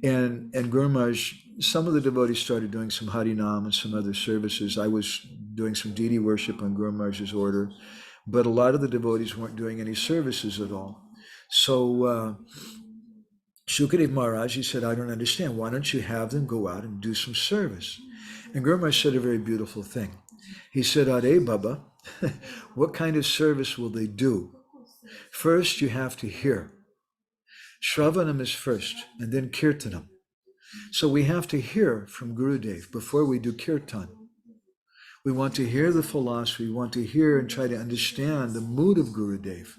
Speaker 1: And Guru Maharaj, some of the devotees started doing some Harinam and some other services. I was doing some deity worship on Guru Maharaj's order, but a lot of the devotees weren't doing any services at all. So Shukadev Maharaj, he said, I don't understand. Why don't you have them go out and do some service? And Guru Maharaj said a very beautiful thing. He said, Are Baba, what kind of service will they do? First, you have to hear. Shravanam is first, and then Kirtanam. So we have to hear from Gurudev before we do Kirtan. We want to hear the philosophy. We want to hear and try to understand the mood of Gurudev.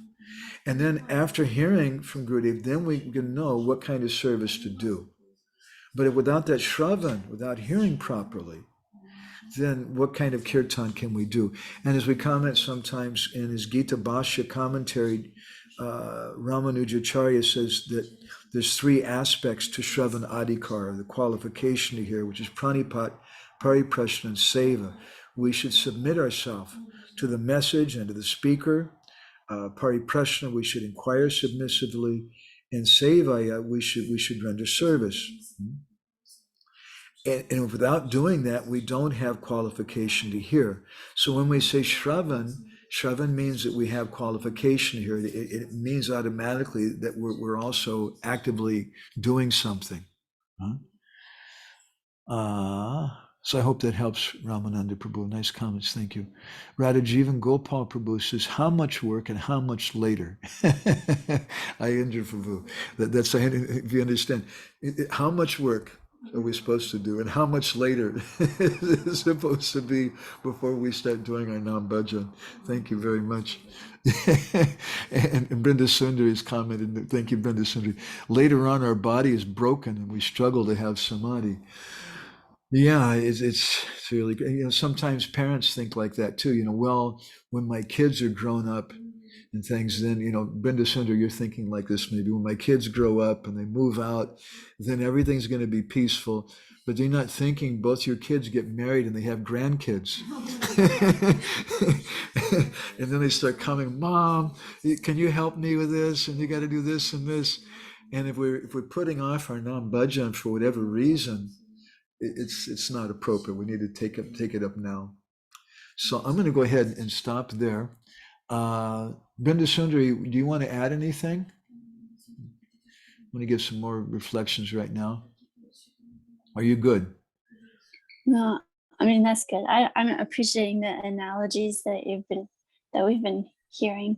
Speaker 1: And then after hearing from Gurudev, then we can know what kind of service to do. But without that Shravan, without hearing properly, then what kind of kirtan can we do? And as we comment sometimes in his Gita Bhashya commentary, Ramanujacharya says that there's 3 aspects to Shravan Adhikar, the qualification to hear, which is Pranipat, Pariprashna, and Seva. We should submit ourselves to the message and to the speaker. Pariprashna, we should inquire submissively, and Sevaya, we should render service. And without doing that, we don't have qualification to hear. So when we say Shravan means that we have qualification to hear. It means automatically that we're also actively doing something. So I hope that helps, Ramananda Prabhu. Nice comments, thank you. Radhajivan Gopal Prabhu says, how much work and how much later? Ayendra Prabhu, that's if you understand. How much work are we supposed to do, and how much later is it supposed to be before we start doing our Nam Bhajan? Thank you very much. and Brinda Sundari has commented, thank you, Brinda Sundari. Later on, our body is broken and we struggle to have samadhi. Yeah, it's really good. Sometimes parents think like that too. Well, when my kids are grown up and things, then, Brenda Sundar, you're thinking like this maybe. When my kids grow up and they move out, then everything's going to be peaceful. But you're not thinking both your kids get married and they have grandkids. And then they start coming, Mom, can you help me with this? And you got to do this and this. And if we're putting off our Nam Bhajan for whatever reason, it's not appropriate. We need to take it up now. So I'm going to go ahead and stop there. Brenda Sundari, do you want to add anything? I want to give some more reflections right now. Are you good?
Speaker 4: No, I mean, that's good. I'm appreciating the analogies that we've been hearing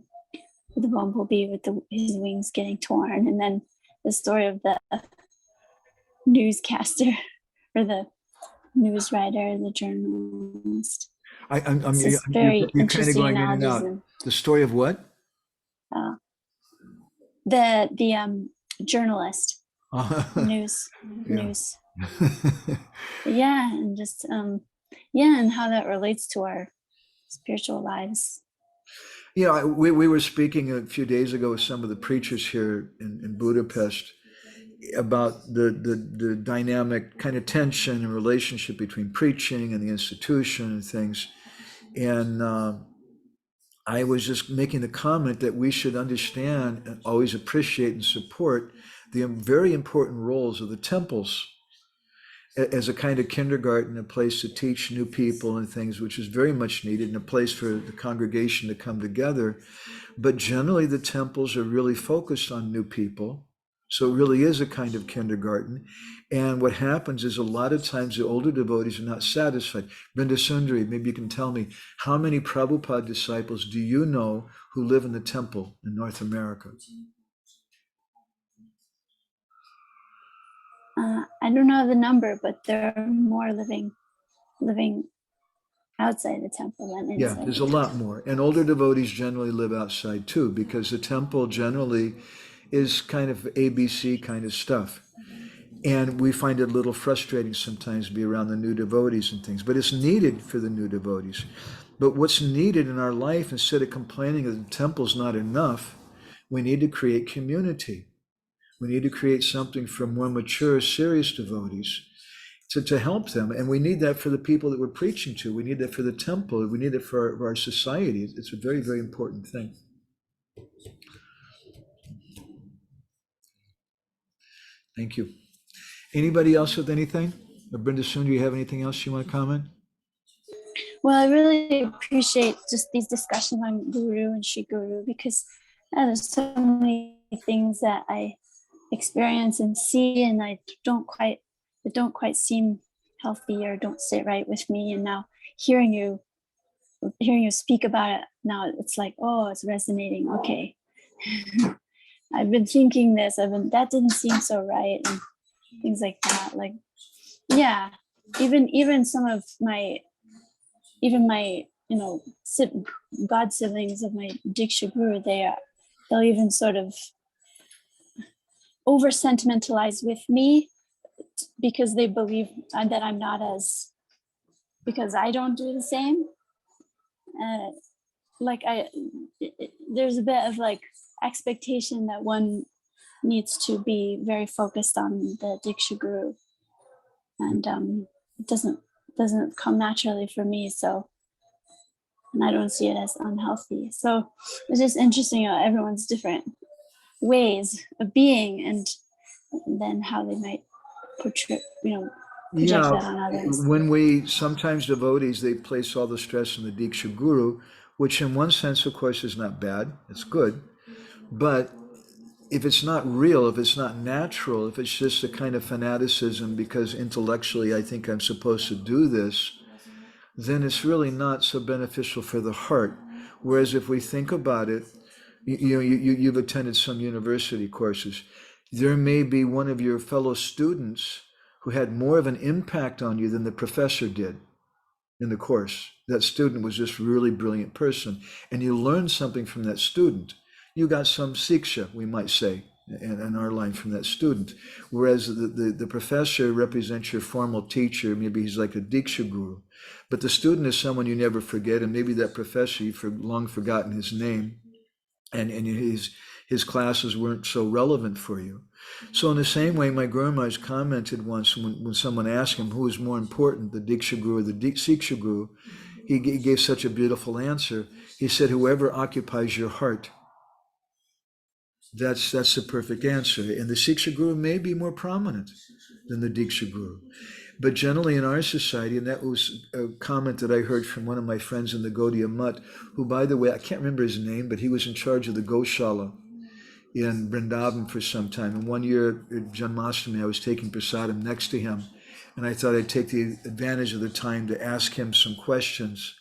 Speaker 4: with the bumblebee with his wings getting torn, and then the story of the newscaster or the news writer, the journalist.
Speaker 1: You're
Speaker 4: very
Speaker 1: kind of
Speaker 4: interesting
Speaker 1: going in and out. The story of what?
Speaker 4: The journalist, news. Yeah, and just yeah, and how that relates to our spiritual lives.
Speaker 1: Yeah, we were speaking a few days ago with some of the preachers here in Budapest about the dynamic kind of tension and relationship between preaching and the institution and things. And I was just making the comment that we should understand and always appreciate and support the very important roles of the temples as a kind of kindergarten, a place to teach new people and things, which is very much needed, and a place for the congregation to come together. But generally, the temples are really focused on new people. So it really is a kind of kindergarten. And what happens is a lot of times the older devotees are not satisfied. Brinda Sundari, maybe you can tell me, how many Prabhupada disciples do you know who live in the temple in North America?
Speaker 4: I don't know the number, but there are more living outside the temple than inside.
Speaker 1: Yeah, there's a lot more. And older devotees generally live outside too, because the temple generally is kind of ABC kind of stuff. And we find it a little frustrating sometimes to be around the new devotees and things, but it's needed for the new devotees. But what's needed in our life, instead of complaining that the temple's not enough, we need to create community. We need to create something for more mature, serious devotees to help them. And we need that for the people that we're preaching to. We need that for the temple. We need it for our society. It's a very, very important thing. Thank you. Anybody else with anything? Or Brinda Sundari, do you have anything else you want to comment?
Speaker 4: Well, I really appreciate just these discussions on Guru and Sri Guru, because there's so many things that I experience and see, and it don't quite seem healthy or don't sit right with me. And now hearing you speak about it, now it's like, oh, it's resonating. Okay. I've been thinking this, that didn't seem so right, and things like that. Like, yeah, even some of my god siblings of my Diksha Guru, they'll even sort of over sentimentalize with me because they believe that I'm not as, because I don't do the same. There's a bit of like expectation that one needs to be very focused on the Diksha Guru, and it doesn't come naturally for me. So, and I don't see it as unhealthy. So it's just interesting how everyone's different ways of being, and then how they might project that on others.
Speaker 1: When we sometimes devotees, they place all the stress on the Diksha Guru, which in one sense, of course, is not bad. It's good. But if it's not real, if it's not natural, if it's just a kind of fanaticism because intellectually I think I'm supposed to do this, then it's really not so beneficial for the heart. Whereas if we think about it, you've attended some university courses. There may be one of your fellow students who had more of an impact on you than the professor did in the course. That student was just a really brilliant person, and you learned something from that student. You got some siksha, we might say, in our line from that student. Whereas the professor represents your formal teacher, maybe he's like a Diksha Guru. But the student is someone you never forget, and maybe that professor, you've long forgotten his name, and his classes weren't so relevant for you. So in the same way, my Guru Maharaj commented once when someone asked him who is more important, the Diksha Guru or the Siksha Guru, he gave such a beautiful answer. He said, whoever occupies your heart. That's the perfect answer. And the Siksha Guru may be more prominent than the Diksha Guru. But generally in our society, and that was a comment that I heard from one of my friends in the Gaudiya Mutt, who, by the way, I can't remember his name, but he was in charge of the Goshala in Vrindavan for some time. And one year at Janmashtami, I was taking prasadam next to him, and I thought I'd take the advantage of the time to ask him some questions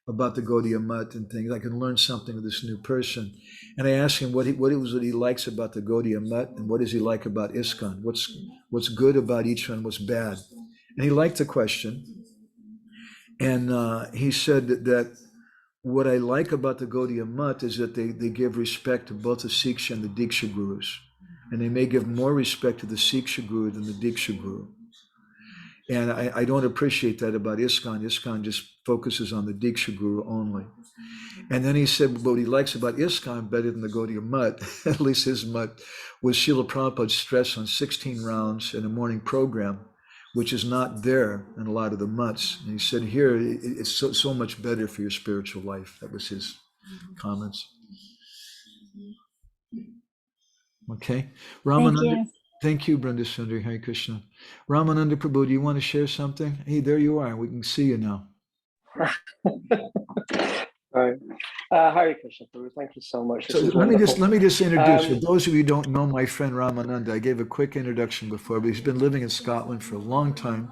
Speaker 1: about the Gaudiya Mutt and things. I can learn something with this new person. And I asked him what it was that he likes about the Gaudiya Mutt, and what does he like about ISKCON? What's good about each one, what's bad? And he liked the question. And he said that what I like about the Gaudiya Mutt is that they give respect to both the Siksha and the Diksha Gurus. And they may give more respect to the Siksha Guru than the Diksha Guru. And I don't appreciate that about ISKCON. ISKCON just focuses on the Diksha Guru only. And then he said what he likes about ISKCON better than the Gaudiya Mutt, at least his mutt, was Srila Prabhupada's stress on 16 rounds in a morning program, which is not there in a lot of the mutts. And he said here, it's so much better for your spiritual life. That was his comments. Okay. Ramananda, thank you, Brenda Sundari. Hare Krishna. Ramananda Prabhu, do you want to share something? Hey, there you are. We can see you now.
Speaker 5: Right. Hare Krishna, Prabhu. Thank you so much.
Speaker 1: So let me just introduce. For those of you who don't know my friend Ramananda, I gave a quick introduction before, but he's been living in Scotland for a long time.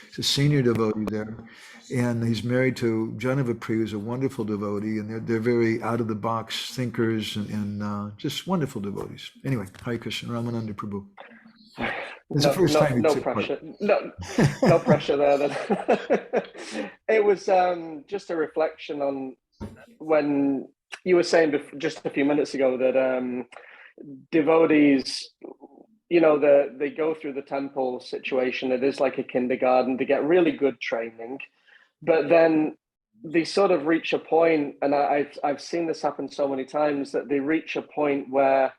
Speaker 1: He's a senior devotee there, and he's married to Janavapri, who's a wonderful devotee, and they're very out of the box thinkers and just wonderful devotees. Anyway, Hare Krishna, Ramananda Prabhu. It's the first time
Speaker 5: no pressure. No pressure there. Then. It was just a reflection on when you were saying just a few minutes ago that devotees, they go through the temple situation. It is like a kindergarten. They get really good training, but then they sort of reach a point, and I've seen this happen so many times, that they reach a point where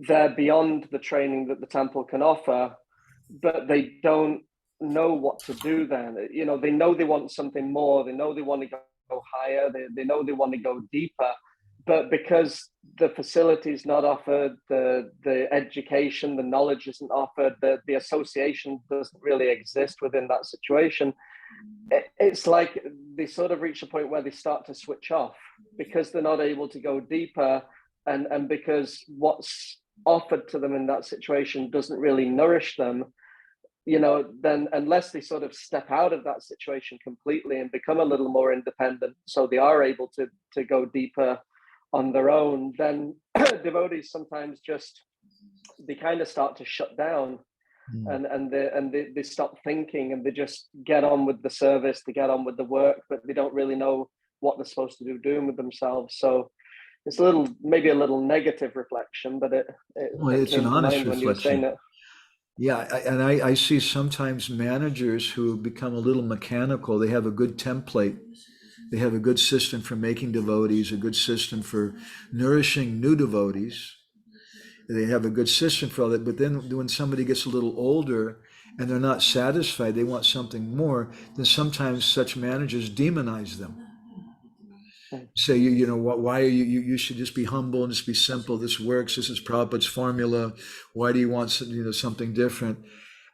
Speaker 5: they're beyond the training that the temple can offer, but they don't know what to do then. They know they want something more. They know they want to go higher. They know they want to go deeper, but because the facility is not offered, the education, the knowledge isn't offered, the association doesn't really exist within that situation, it's like they sort of reach a point where they start to switch off because they're not able to go deeper, and because what's offered to them in that situation doesn't really nourish them. Then unless they sort of step out of that situation completely and become a little more independent, so they are able to go deeper on their own, then devotees sometimes they kind of start to shut down, and they stop thinking, and they just get on with the service, they get on with the work, but they don't really know what they're supposed to be doing with themselves. So it's maybe a little negative reflection, but
Speaker 1: it's an honest reflection. Yeah, and I see sometimes managers who become a little mechanical. They have a good template. They have a good system for making devotees, a good system for nourishing new devotees. They have a good system for all that. But then when somebody gets a little older and they're not satisfied, they want something more, then sometimes such managers demonize them. Say, why are you should just be humble and just be simple. This works. This is Prabhupada's formula. Why do you want something different?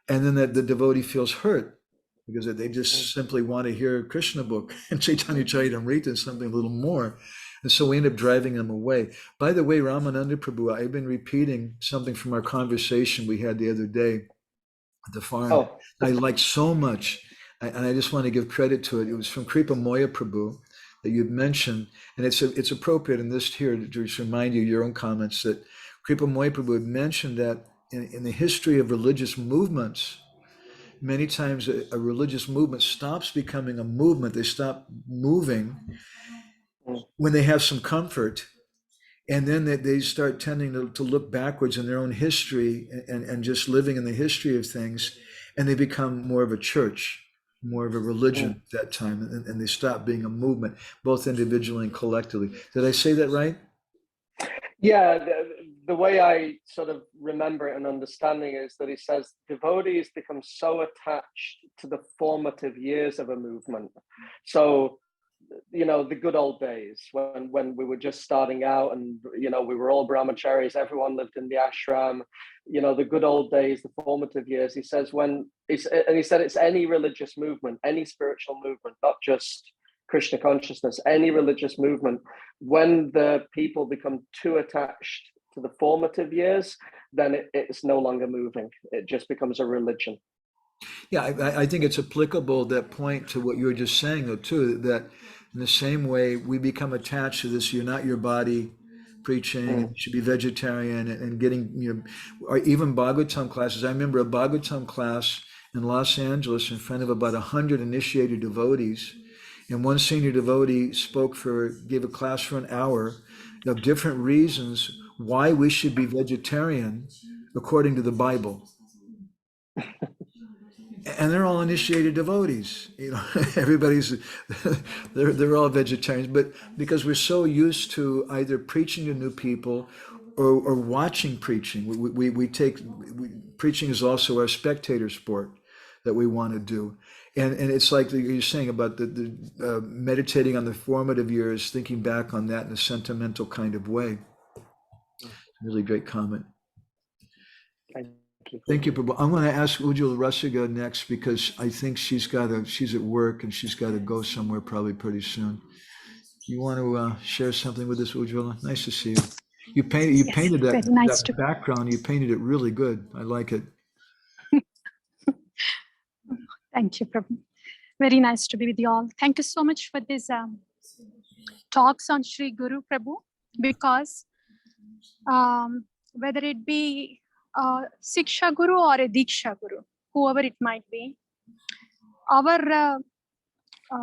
Speaker 1: And then the devotee feels hurt because they just simply want to hear Krishna book and Chaitanya Charitamrita and something a little more. And so we end up driving them away. By the way, Ramananda Prabhu, I've been repeating something from our conversation we had the other day at the farm. I liked so much, and I just want to give credit to it. It was from Kripa Moya Prabhu that you'd mentioned, and it's appropriate in this here to just remind you your own comments that Kripa Moya Prabhu had mentioned that in the history of religious movements, many times a religious movement stops becoming a movement. They stop moving when they have some comfort, and then they start tending to look backwards in their own history and just living in the history of things, and they become more of a church, more of a religion at that time, and they stop being a movement, both individually and collectively. Did I say that right?
Speaker 5: Yeah, the way I sort of remember it and understanding is that he says devotees become so attached to the formative years of a movement. So, the good old days when we were just starting out and, we were all brahmacharis, everyone lived in the ashram, the good old days, the formative years. He says he said it's any religious movement, any spiritual movement, not just Krishna consciousness, any religious movement, when the people become too attached to the formative years, then it's no longer moving. It just becomes a religion.
Speaker 1: Yeah, I think it's applicable, that point, to what you were just saying, though, too, that in the same way we become attached to this, you're not your body preaching, and you should be vegetarian and getting, or even Bhagavatam classes. I remember a Bhagavatam class in Los Angeles in front of about 100 initiated devotees. And one senior devotee gave a class for an hour of different reasons why we should be vegetarian according to the Bible. And they're all initiated devotees. You know, everybody's they're all vegetarians, but because we're so used to either preaching to new people or watching preaching, preaching is also our spectator sport that we want to do. And it's like you're saying about the meditating on the formative years, thinking back on that in a sentimental kind of way. Really great comment.
Speaker 5: Thank you.
Speaker 1: Thank you, Prabhu. I'm going to ask Ujjwala Rasiga next because I think she's at work and she's got to go somewhere probably pretty soon. You want to share something with us, Ujjwala? Nice to see you. You painted
Speaker 7: very nice
Speaker 1: that background. You painted it really good. I like it.
Speaker 7: Thank you, Prabhu. Very nice to be with you all. Thank you so much for these talks on Sri Guru, Prabhu, because whether it be a Siksha Guru or a Diksha Guru, whoever it might be, our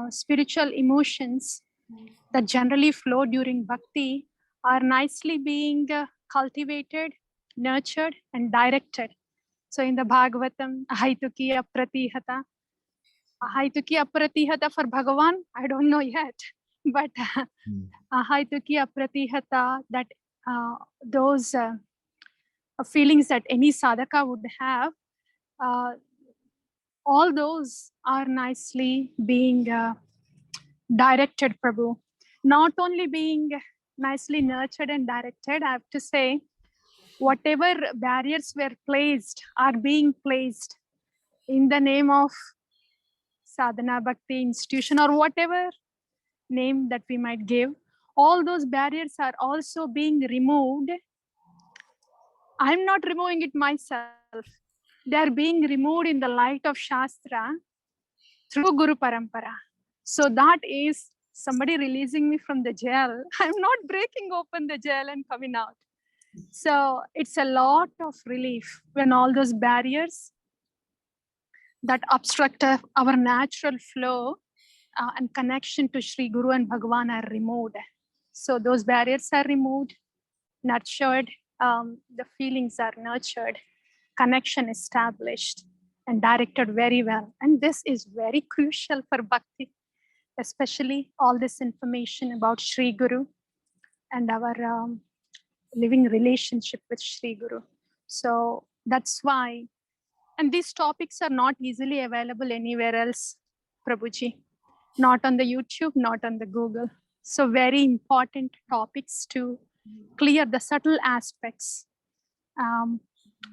Speaker 7: spiritual emotions that generally flow during bhakti are nicely being cultivated, nurtured, and directed. So in the Bhagavatam, Ahaituki Apratihata. Ahaituki Apratihata for Bhagavan, I don't know yet, but Ahaituki Apratihata, that those feelings that any sadhaka would have, all those are nicely being directed, Prabhu. Not only being nicely nurtured and directed, I have to say, whatever barriers were placed are being placed in the name of sadhana bhakti institution or whatever name that we might give. All those barriers are also being removed. I'm not removing it myself. They're being removed in the light of Shastra through Guru Parampara. So that is somebody releasing me from the jail. I'm not breaking open the jail and coming out. So it's a lot of relief when all those barriers that obstruct our natural flow and connection to Sri Guru and Bhagavan are removed. So those barriers are removed, nurtured, the feelings are nurtured, connection established and directed very well. And this is very crucial for bhakti, especially all this information about Sri Guru and our living relationship with Sri Guru. So that's why, and these topics are not easily available anywhere else, Prabhuji, not on the YouTube, not on the Google. So very important topics to clear the subtle aspects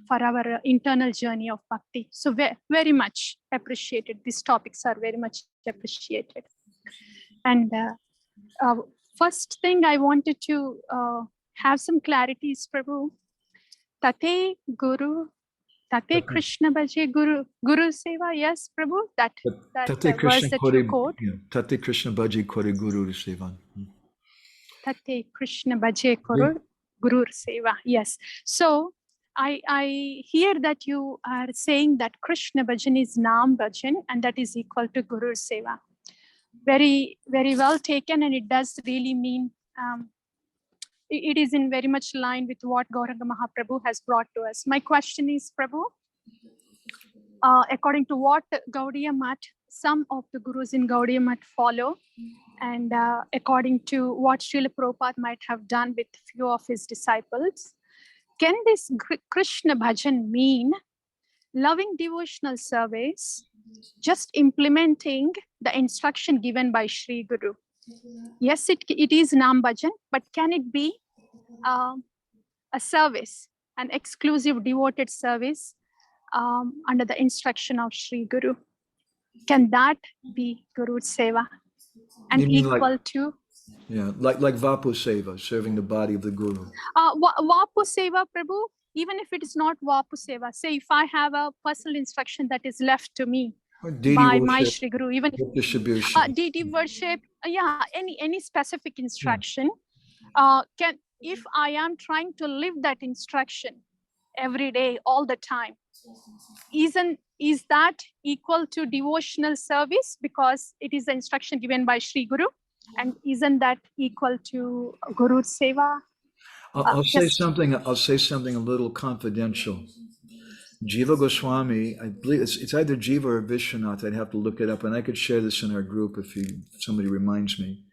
Speaker 7: for our internal journey of bhakti. So very much appreciated. These topics are very much appreciated. And first thing I wanted to have some clarities, Prabhu. Tate Guru, Tate Krishna Bhaje Guru Seva. Yes, Prabhu, that
Speaker 1: Tate
Speaker 7: verse that you quote.
Speaker 1: Tate Krishna Bhaji Kore Guru Sevan.
Speaker 7: Tate Krishna Bhaje Guru Seva. Yes. So I hear that you are saying that Krishna Bhajan is Nam Bhajan and that is equal to Guru Seva. Very, very well taken, and it does really mean it is in very much line with what Gauranga Mahaprabhu has brought to us. My question is, Prabhu, according to what Gaudiya Math, some of the gurus in Gaudiya Math follow, and according to what Srila Prabhupada might have done with few of his disciples, can this Krishna Bhajan mean loving devotional service, just implementing the instruction given by Sri Guru? Yes, it is Nam Bhajan, but can it be a service, an exclusive devoted service under the instruction of Sri Guru? Can that be Guru Seva and equal to?
Speaker 1: Yeah, like Vapu Seva, serving the body of the Guru.
Speaker 7: Vapu Seva, Prabhu, even if it is not Vapu Seva, say if I have a personal instruction that is left to me by my Sri Guru, even
Speaker 1: distribution,
Speaker 7: deity worship, any specific instruction, if I am trying to live that instruction every day, all the time, is that equal to devotional service because it is the instruction given by Sri Guru? And isn't that equal to Guru Seva?
Speaker 1: I'll say something a little confidential. Jiva Goswami, I believe it's either Jiva or Vishwanath. I'd have to look it up, and I could share this in our group if somebody reminds me.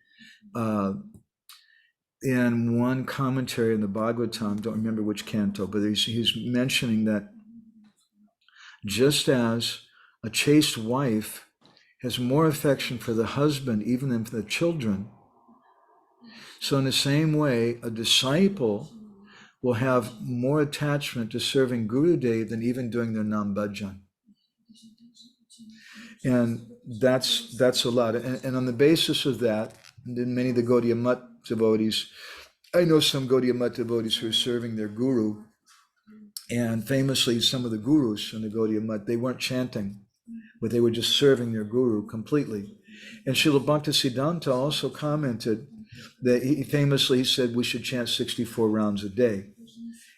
Speaker 1: In one commentary in the Bhagavatam, don't remember which canto, but he's mentioning that just as a chaste wife has more affection for the husband even than for the children, so in the same way, a disciple will have more attachment to serving Gurudev than even doing their Nam Bhajan. And that's a lot. And on the basis of that, then many of the Gaudiya Math devotees, I know some Gaudiya Math devotees who are serving their guru, and famously some of the gurus in the Gaudiya Math, they weren't chanting, but they were just serving their guru completely. And Srila Bhaktisiddhanta also commented that he famously said we should chant 64 rounds a day.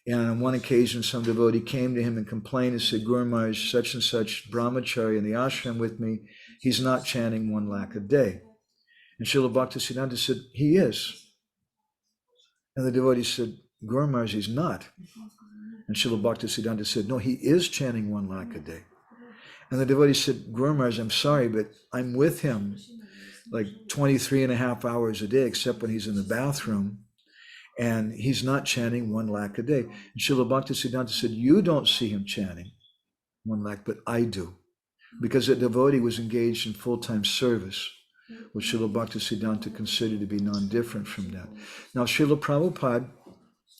Speaker 1: And on one occasion, some devotee came to him and complained and said, Guru Maharaj, such and such brahmachari in the ashram with me, he's not chanting 1 lakh a day. And Srila Bhaktisiddhanta said, he is. And the devotee said, Guru Maharaj, he's not. And Srila Bhaktisiddhanta said, no, he is chanting 1 lakh a day. And the devotee said, Guru Maharaj, I'm sorry, but I'm with him like 23 and a half hours a day, except when he's in the bathroom. And he's not chanting 1 lakh a day. And Srila Bhaktisiddhanta said, you don't see him chanting 1 lakh, but I do. Because the devotee was engaged in full-time service, which Srila Bhaktisiddhanta considered to be non-different from that. Now, Srila Prabhupada,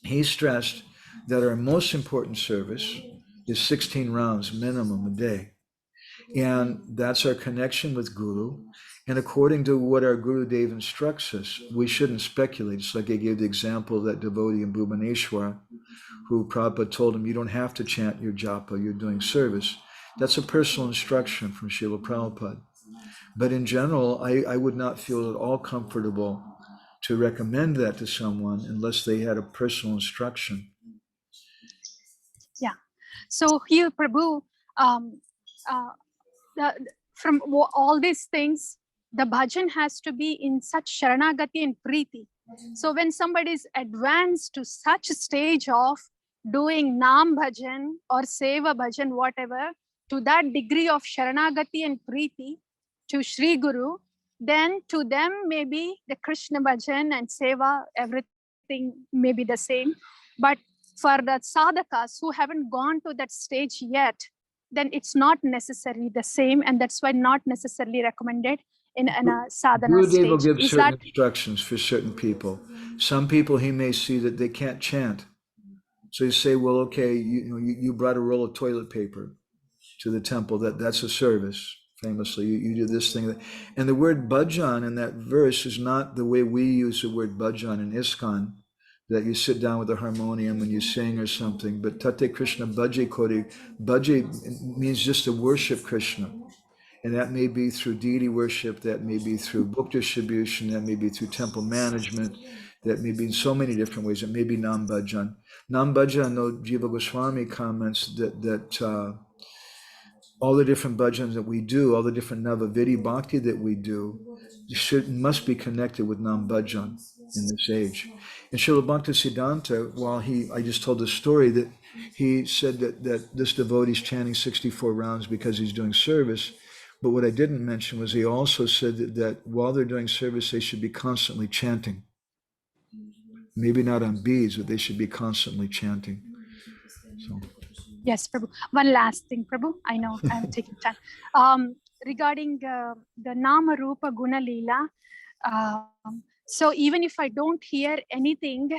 Speaker 1: he stressed that our most important service is 16 rounds minimum a day. And that's our connection with Guru. And according to what our Gurudev instructs us, we shouldn't speculate. It's like I gave the example of that devotee in Bhubaneswar, who Prabhupada told him, you don't have to chant your japa, you're doing service. That's a personal instruction from Srila Prabhupada. But in general, I would not feel at all comfortable to recommend that to someone unless they had a personal instruction.
Speaker 7: Yeah. So here, Prabhu, from all these things, the bhajan has to be in such sharanagati and preeti. So when somebody is advanced to such a stage of doing nam bhajan or seva bhajan, whatever, to that degree of sharanagati and preeti to Sri Guru, then to them maybe the Krishna bhajan and seva, everything may be the same. But for the sadhakas who haven't gone to that stage yet, then it's not necessarily the same, and that's why not necessarily recommended in a sadhana
Speaker 1: Gurudev will
Speaker 7: stage.
Speaker 1: give certain instructions for certain people. Some people he may see that they can't chant. So you say, well, okay, you brought a roll of toilet paper to the temple. That's a service. Famously, you do this thing. And the word bhajan in that verse is not the way we use the word bhajan in ISKCON, that you sit down with a harmonium and you sing or something. But Tate Krishna Bhaje Kori, Bhaje means just to worship Krishna. And that may be through deity worship, that may be through book distribution, that may be through temple management, that may be in so many different ways. It may be Nam Bhajan. Nam Bhajan, though Jiva Goswami comments that all the different bhajans that we do, all the different Navavidi Bhakti that we do, must be connected with Nam Bhajan in this age. And Srila Bhaktisiddhanta, while I just told the story that he said that this devotee is chanting 64 rounds because he's doing service. But what I didn't mention was he also said that while they're doing service, they should be constantly chanting. Maybe not on beads, but they should be constantly chanting. So.
Speaker 7: Yes, Prabhu. One last thing, Prabhu. I know I'm taking time. Regarding the Nama Rupa Guna Leela, so even if I don't hear anything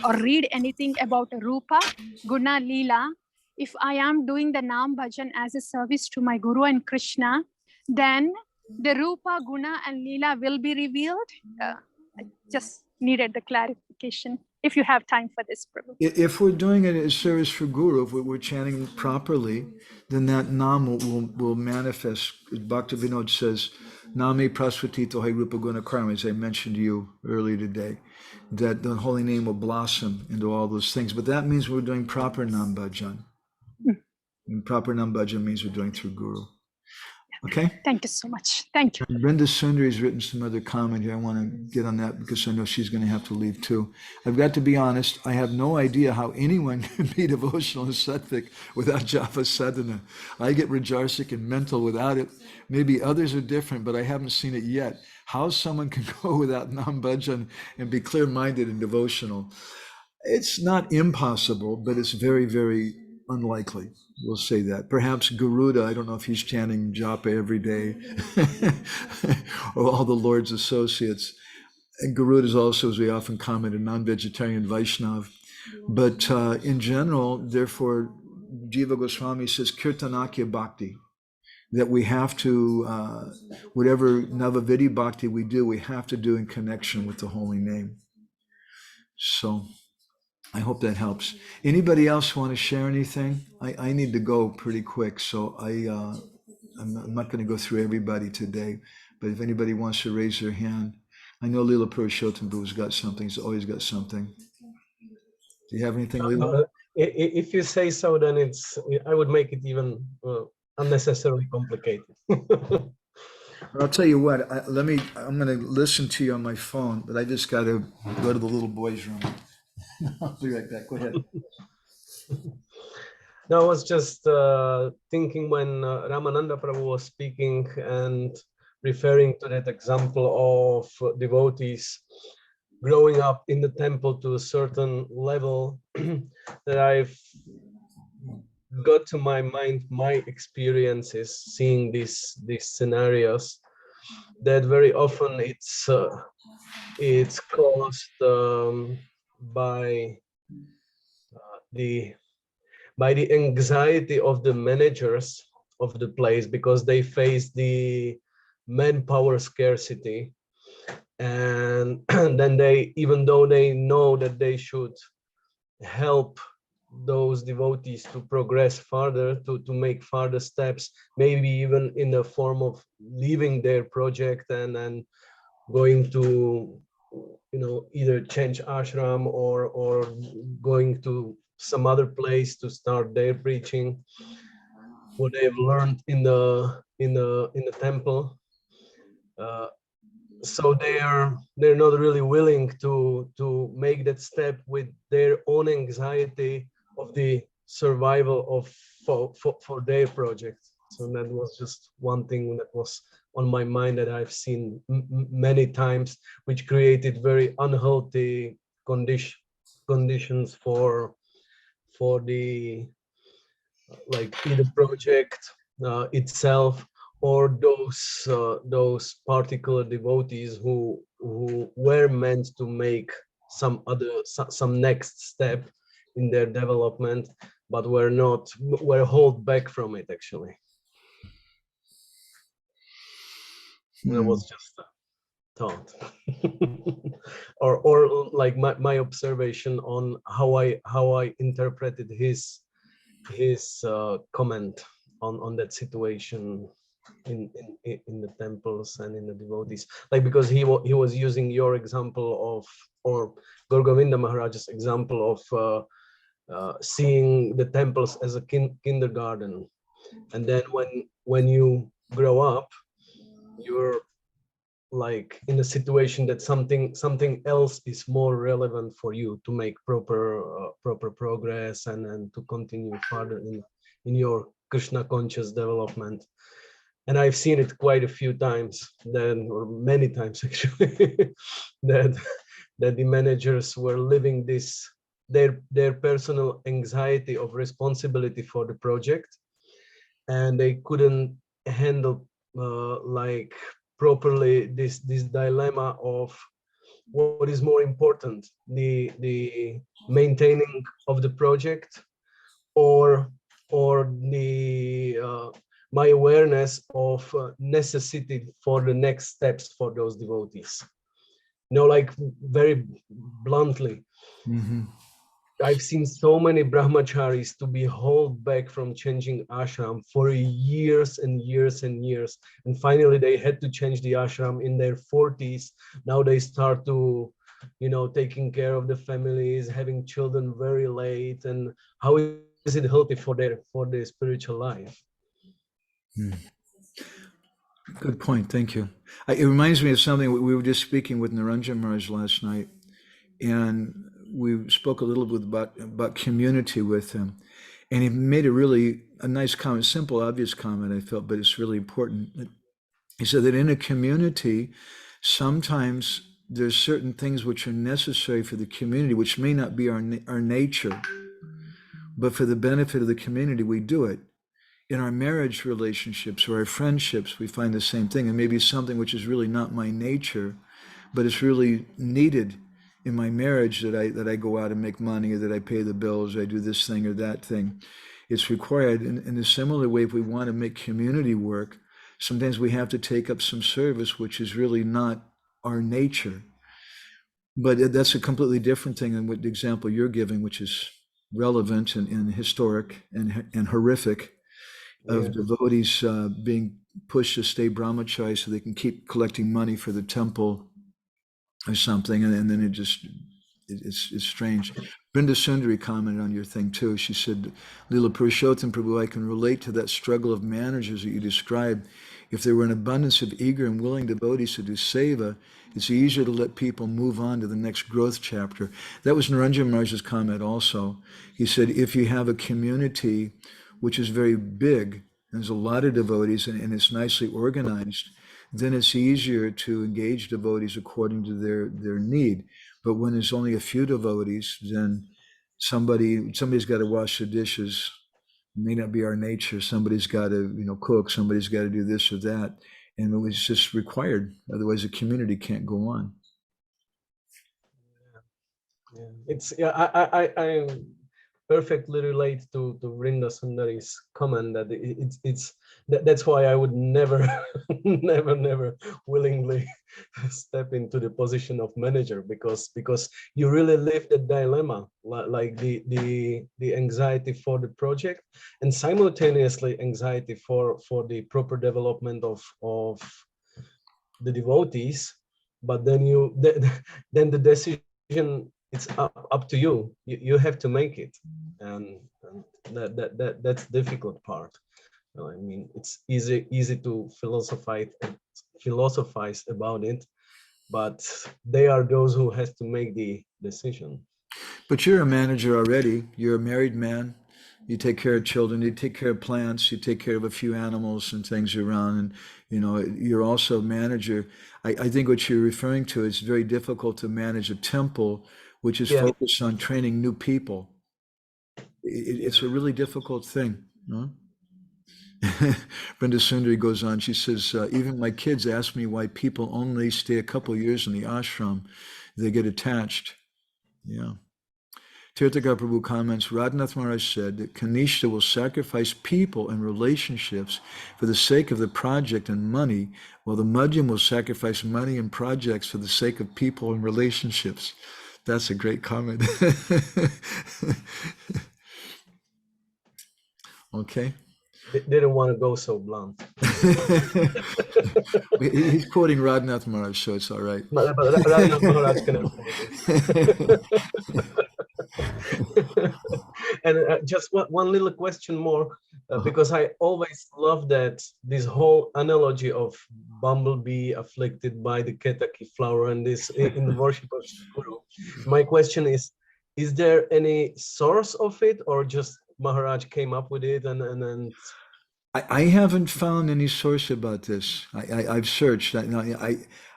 Speaker 7: or read anything about Rupa Guna Leela, if I am doing the Nam Bhajan as a service to my Guru and Krishna, then the Rupa, Guna and Leela will be revealed. I just needed the clarification. If you have time for this, Prabhu.
Speaker 1: If we're doing it as service for Guru, if we're chanting properly, then that Nam will manifest. Bhakti Vinod says, Nami Prasvatito Hai Rupa Guna Karma, as I mentioned to you earlier today, that the holy name will blossom into all those things. But that means we're doing proper Nam Bhajan. And proper Nam Bhajan means we're doing through Guru. Okay?
Speaker 7: Thank you so much. Thank you.
Speaker 1: And Brenda Sundari's written some other comment here. I want to get on that because I know she's going to have to leave too. I've got to be honest, I have no idea how anyone can be devotional and sattvic without japa sadhana. I get rajarsic and mental without it. Maybe others are different, but I haven't seen it yet. How someone can go without nam bhajan and be clear-minded and devotional. It's not impossible, but it's very, very unlikely. We'll say that. Perhaps Garuda, I don't know if he's chanting japa every day, or all the Lord's associates. And Garuda is also, as we often comment, a non-vegetarian Vaishnav. But in general, therefore, Jiva Goswami says, Kirtanakya Bhakti, that we have to, whatever Navavidi Bhakti we do, we have to do in connection with the holy name. So I hope that helps. Anybody else want to share anything? I need to go pretty quick, so I'm not going to go through everybody today, but if anybody wants to raise their hand, I know Leela Purushottam's got something. He's always got something. Do you have anything, Leela?
Speaker 6: If you say so, then I would make it even unnecessarily complicated.
Speaker 1: I'll tell you what, I'm going to listen to you on my phone, but I just got to go to the little boys' room. I'll be right back. Go ahead.
Speaker 6: No, I was just thinking when Ramananda Prabhu was speaking and referring to that example of devotees growing up in the temple to a certain level, that I've got to my mind my experiences seeing these scenarios, that very often it's caused by the anxiety of the managers of the place, because they face the manpower scarcity, and then they, even though they know that they should help those devotees to progress further, to make further steps, maybe even in the form of leaving their project and going to, either change ashram or going to some other place to start their preaching, what they've learned in the temple. So they're not really willing to make that step with their own anxiety of the survival for their project. So that was just one thing that was on my mind that I've seen many times, which created very unhealthy conditions for the either project itself, or those particular devotees who were meant to make some next step in their development, but were held back from it actually. That was just a thought. or like my observation on how I interpreted his comment on that situation in the temples and in the devotees, because he was using your example or Gaur Govinda Maharaj's example of seeing the temples as a kindergarten, and then when you grow up, you're in a situation that something else is more relevant for you to make proper progress and to continue further in your Krishna conscious development. And I've seen it quite a few times, or many times actually, that the managers were living their personal anxiety of responsibility for the project, and they couldn't handle properly this dilemma of what is more important, the maintaining of the project, or the my awareness of necessity for the next steps for those devotees. Very bluntly, I've seen so many brahmacharis to be held back from changing ashram for years and years and years. And finally, they had to change the ashram in their 40s. Now they start to, taking care of the families, having children very late. And how is it healthy for their spiritual life?
Speaker 1: Good point. Thank you. It reminds me of something we were just speaking with Naranjan Maharaj last night, and we spoke a little bit about community with him, and he made a nice comment, simple, obvious comment, I felt, but it's really important. He said that in a community, sometimes there's certain things which are necessary for the community, which may not be our nature, but for the benefit of the community, we do it. In our marriage relationships or our friendships, we find the same thing. And maybe something which is really not my nature, but it's really needed in my marriage, that I go out and make money, or that I pay the bills, or I do this thing or that thing. It's required. In a similar way, if we want to make community work, sometimes we have to take up some service which is really not our nature. But that's a completely different thing than what the example you're giving, which is relevant and historic and horrific, of devotees being pushed to stay brahmachari so they can keep collecting money for the temple or something, and then it's strange. Brinda Sundari commented on your thing too. She said, Lila Purushottam Prabhu, I can relate to that struggle of managers that you described. If there were an abundance of eager and willing devotees to do seva, it's easier to let people move on to the next growth chapter. That was Naranjan Maharaj's comment also. He said, if you have a community which is very big, and there's a lot of devotees, and it's nicely organized, then it's easier to engage devotees according to their need. But when there's only a few devotees, then somebody's got to wash the dishes. It may not be our nature. Somebody's got to cook. Somebody's got to do this or that, and it was just required. Otherwise, the community can't go on.
Speaker 6: I perfectly relate to Vrinda Sundari's comment that that's why I would never never willingly step into the position of manager, because you really live the dilemma, like the anxiety for the project and simultaneously anxiety for the proper development of the devotees. But then then the decision, it's up to you. You have to make it, and that's difficult part. I mean, it's easy to philosophize about it, but they are those who has to make the decision.
Speaker 1: But you're a manager already. You're a married man. You take care of children. You take care of plants. You take care of a few animals and things around. And you're also a manager. I think what you're referring to is very difficult to manage a temple which is focused on training new people. It's a really difficult thing. No? Brenda Sundari goes on, she says, even my kids ask me why people only stay a couple of years in the ashram. They get attached. Yeah. Tirthaka Prabhu comments, Radhanath Maharaj said that Kanishta will sacrifice people and relationships for the sake of the project and money, while the Madhyam will sacrifice money and projects for the sake of people and relationships. That's a great comment. Okay.
Speaker 6: They didn't want to go so blunt.
Speaker 1: He's quoting Radhanath Maharaj, so it's all right.
Speaker 6: But Radhanath Maharaj can And just one little question more, because I always love that this whole analogy of bumblebee afflicted by the ketaki flower and this in the worship of Sri Guru. My question is there any source of it, or just Maharaj came up with it and
Speaker 1: I haven't found any source about this. I've searched.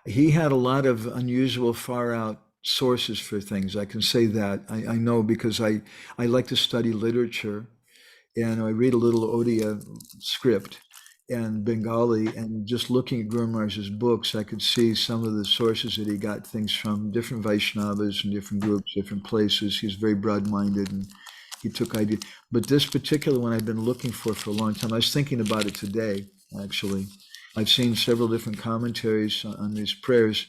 Speaker 1: He had a lot of unusual, far out sources for things. I can say that. I know because I like to study literature, and I read a little Odia script and Bengali, and just looking at Guru Maharaj's books, I could see some of the sources that he got things from, different Vaishnavas and different groups, different places. He's very broad-minded, and he took ideas. But this particular one I've been looking for a long time. I was thinking about it today, actually. I've seen several different commentaries on these prayers,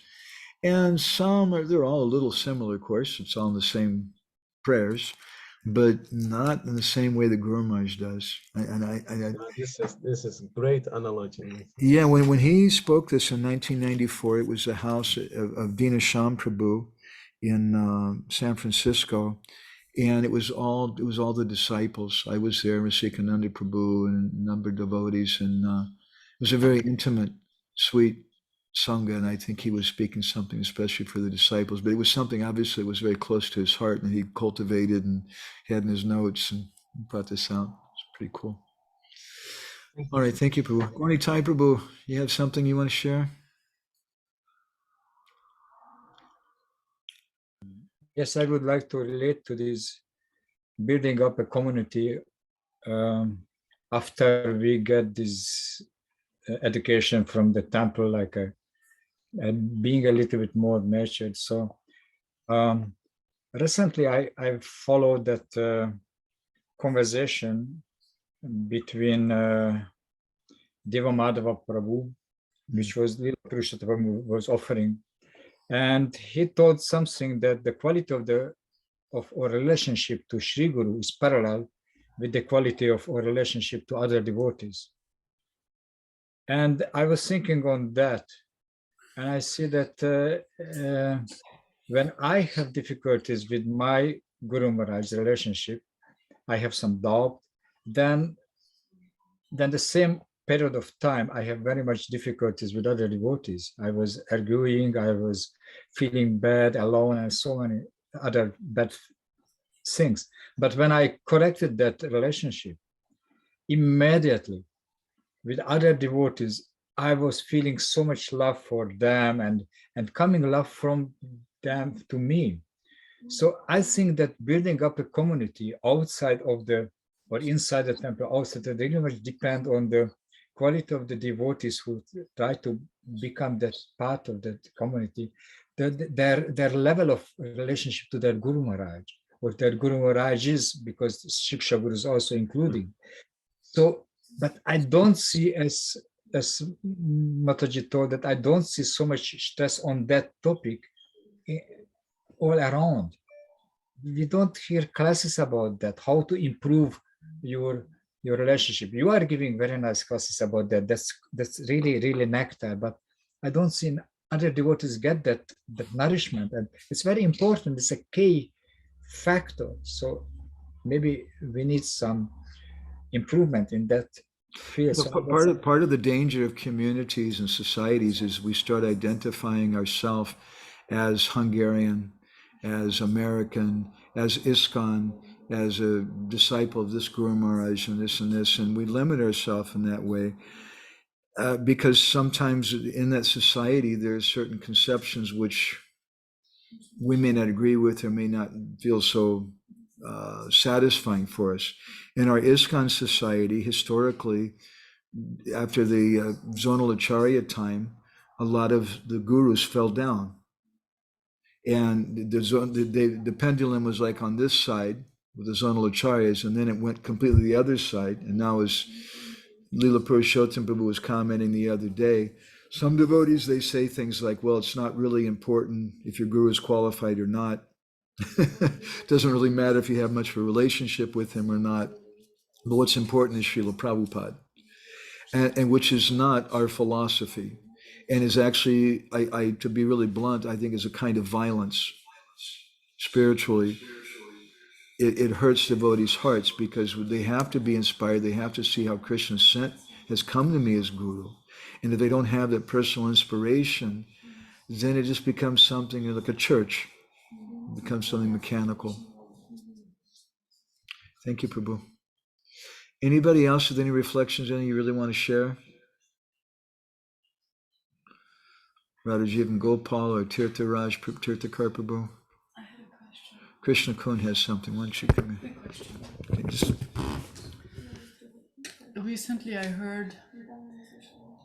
Speaker 1: and they're all a little similar, of course. It's all in the same prayers, but not in the same way that Guru Maharaj does.
Speaker 6: This is great analogy.
Speaker 1: Yeah, when he spoke this in 1994, it was the house of Dinasham Prabhu in San Francisco. And it was all the disciples. I was there, Rasikananda Prabhu and a number of devotees, and it was a very intimate sweet Sangha, and I think he was speaking something especially for the disciples, but it was something obviously was very close to his heart and he cultivated and had in his notes and brought this out. It's pretty cool. All right, thank you, Prabhu. Gorni Tai Prabhu, you have something you want to share?
Speaker 8: Yes, I would like to relate to this building up a community after we get this education from the temple, like and being a little bit more matured. So recently I followed that conversation between Deva Madhava Prabhu, which was Lila Purushottam Prabhu was offering. And he taught something that the quality of our relationship to Sri Guru is parallel with the quality of our relationship to other devotees. And I was thinking on that, and I see that when I have difficulties with my Guru Maharaj relationship, I have some doubt, then the same period of time, I have very much difficulties with other devotees. I was arguing, I was feeling bad, alone, and so many other bad things. But when I corrected that relationship, immediately with other devotees, I was feeling so much love for them and coming love from them to me. So I think that building up a community outside of or inside the temple, outside, they very much depend on the quality of the devotees who try to become that part of that community, their level of relationship to their Guru Maharaj, or their Guru Maharajs, because Shiksha Guru is also including. So, but I don't see, as Mataji told, that I don't see so much stress on that topic all around. We don't hear classes about that, how to improve your relationship. You are giving very nice classes about that. That's really, really nectar, but I don't see other devotees get that nourishment. And it's very important. It's a key factor. So maybe we need some improvement in that field.
Speaker 1: So part of the danger of communities and societies is we start identifying ourselves as Hungarian, as American, as ISKCON, as a disciple of this Guru Maharaj and this, and we limit ourselves in that way because sometimes in that society there are certain conceptions which we may not agree with or may not feel so satisfying for us. In our ISKCON society, historically, after the zonal acharya time, a lot of the gurus fell down. And the pendulum was like on this side with the zonal acharyas, and then it went completely the other side. And now, as Lila Purushottam Prabhu was commenting the other day, some devotees, they say things like, well, it's not really important if your guru is qualified or not. It doesn't really matter if you have much of a relationship with him or not. But what's important is Srila Prabhupada, and which is not our philosophy. And is actually, I to be really blunt, I think is a kind of violence spiritually. It hurts devotees' hearts because they have to be inspired. They have to see how Krishna has come to me as Guru. And if they don't have that personal inspiration, then it just becomes something like a church. It becomes something mechanical. Thank you, Prabhu. Anybody else with any reflections, any you really want to share? Radhajiv and Gopal or Tirtharaj, Tirthakar Prabhu?
Speaker 9: I had a question.
Speaker 1: Krishna Kun has something. Why don't you come in? Okay, just...
Speaker 9: Recently I heard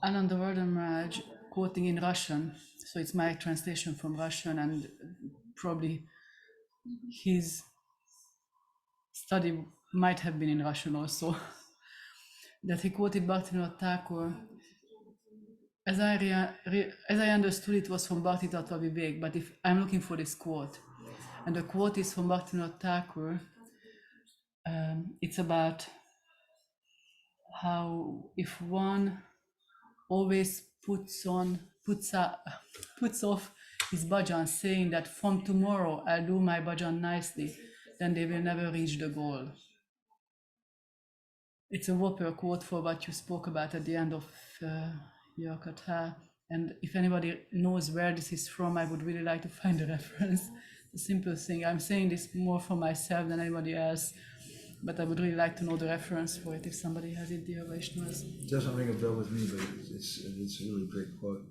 Speaker 9: Anandavardhan Maharaj quoting in Russian. So it's my translation from Russian, and probably his study might have been in Russian also. That he quoted Bhaktivinoda Thakur. As I understood, it was from Bhakti Tattva Vivek, but if I'm looking for this quote, and the quote is from Bhaktivinoda Thakur, it's about how if one always puts off his bhajan, saying that from tomorrow I'll do my bhajan nicely, then they will never reach the goal. It's a whopper quote for what you spoke about at the end of your katha. And if anybody knows where this is from, I would really like to find a reference. The simple thing. I'm saying this more for myself than anybody else, but I would really like to know the reference for it if somebody has it, dear Vaishnavas.
Speaker 1: It doesn't ring a bell with me, but it's a really great quote.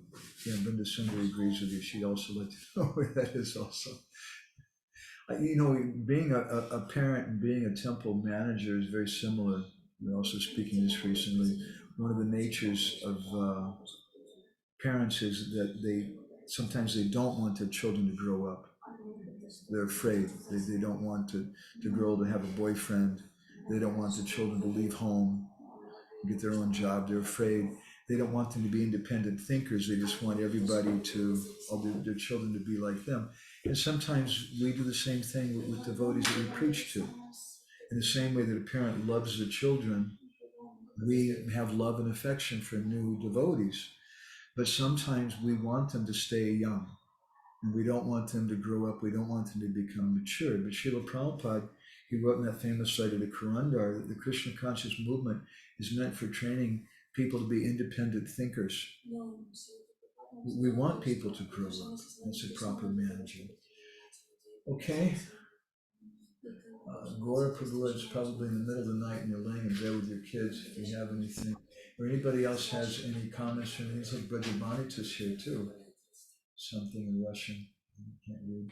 Speaker 1: Yeah, Binda Sundari agrees with you. She'd also like to know where that is also. You know, being a parent and being a temple manager is very similar. We're also speaking this recently. One of the natures of parents is that sometimes they don't want their children to grow up. They're afraid. They don't want the girl to have a boyfriend. They don't want the children to leave home, get their own job. They're afraid. They don't want them to be independent thinkers. They just want everybody all their children to be like them. And sometimes we do the same thing with devotees that we preach to. In the same way that a parent loves the children, we have love and affection for new devotees. But sometimes we want them to stay young. And we don't want them to grow up. We don't want them to become mature. But Srila Prabhupada, he wrote in that famous site of the Kurandar that the Krishna conscious movement is meant for training people to be independent thinkers. We want people to grow up. That's a proper manager. Okay. Gaura Prabhu, it's probably in the middle of the night and you're laying in bed with your kids. If you have anything, or anybody else has any comments or anything, it's like Brother Bonita's here too. Something in Russian. I can't read.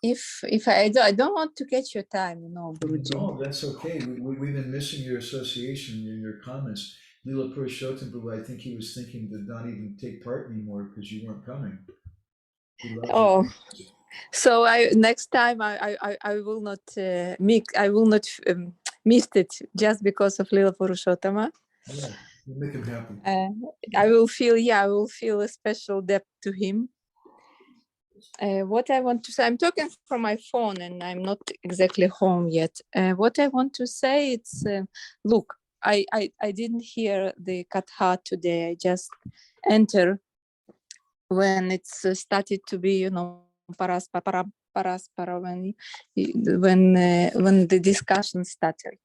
Speaker 10: If I don't want to catch your time, Guruji.
Speaker 1: No, that's okay. We've been missing your association and your comments. Leela Purushottam Prabhu, I think he was thinking to not even take part anymore because you weren't coming.
Speaker 10: Oh, so next time I will not miss it just because of Leela Purushottama.
Speaker 1: Yeah, you make him happy.
Speaker 10: I will feel a special debt to him. What I want to say, I'm talking from my phone and I'm not exactly home yet. What I want to say, it's, look, I didn't hear the katha today. I just enter when it's started to be, paraspara, when the discussion started.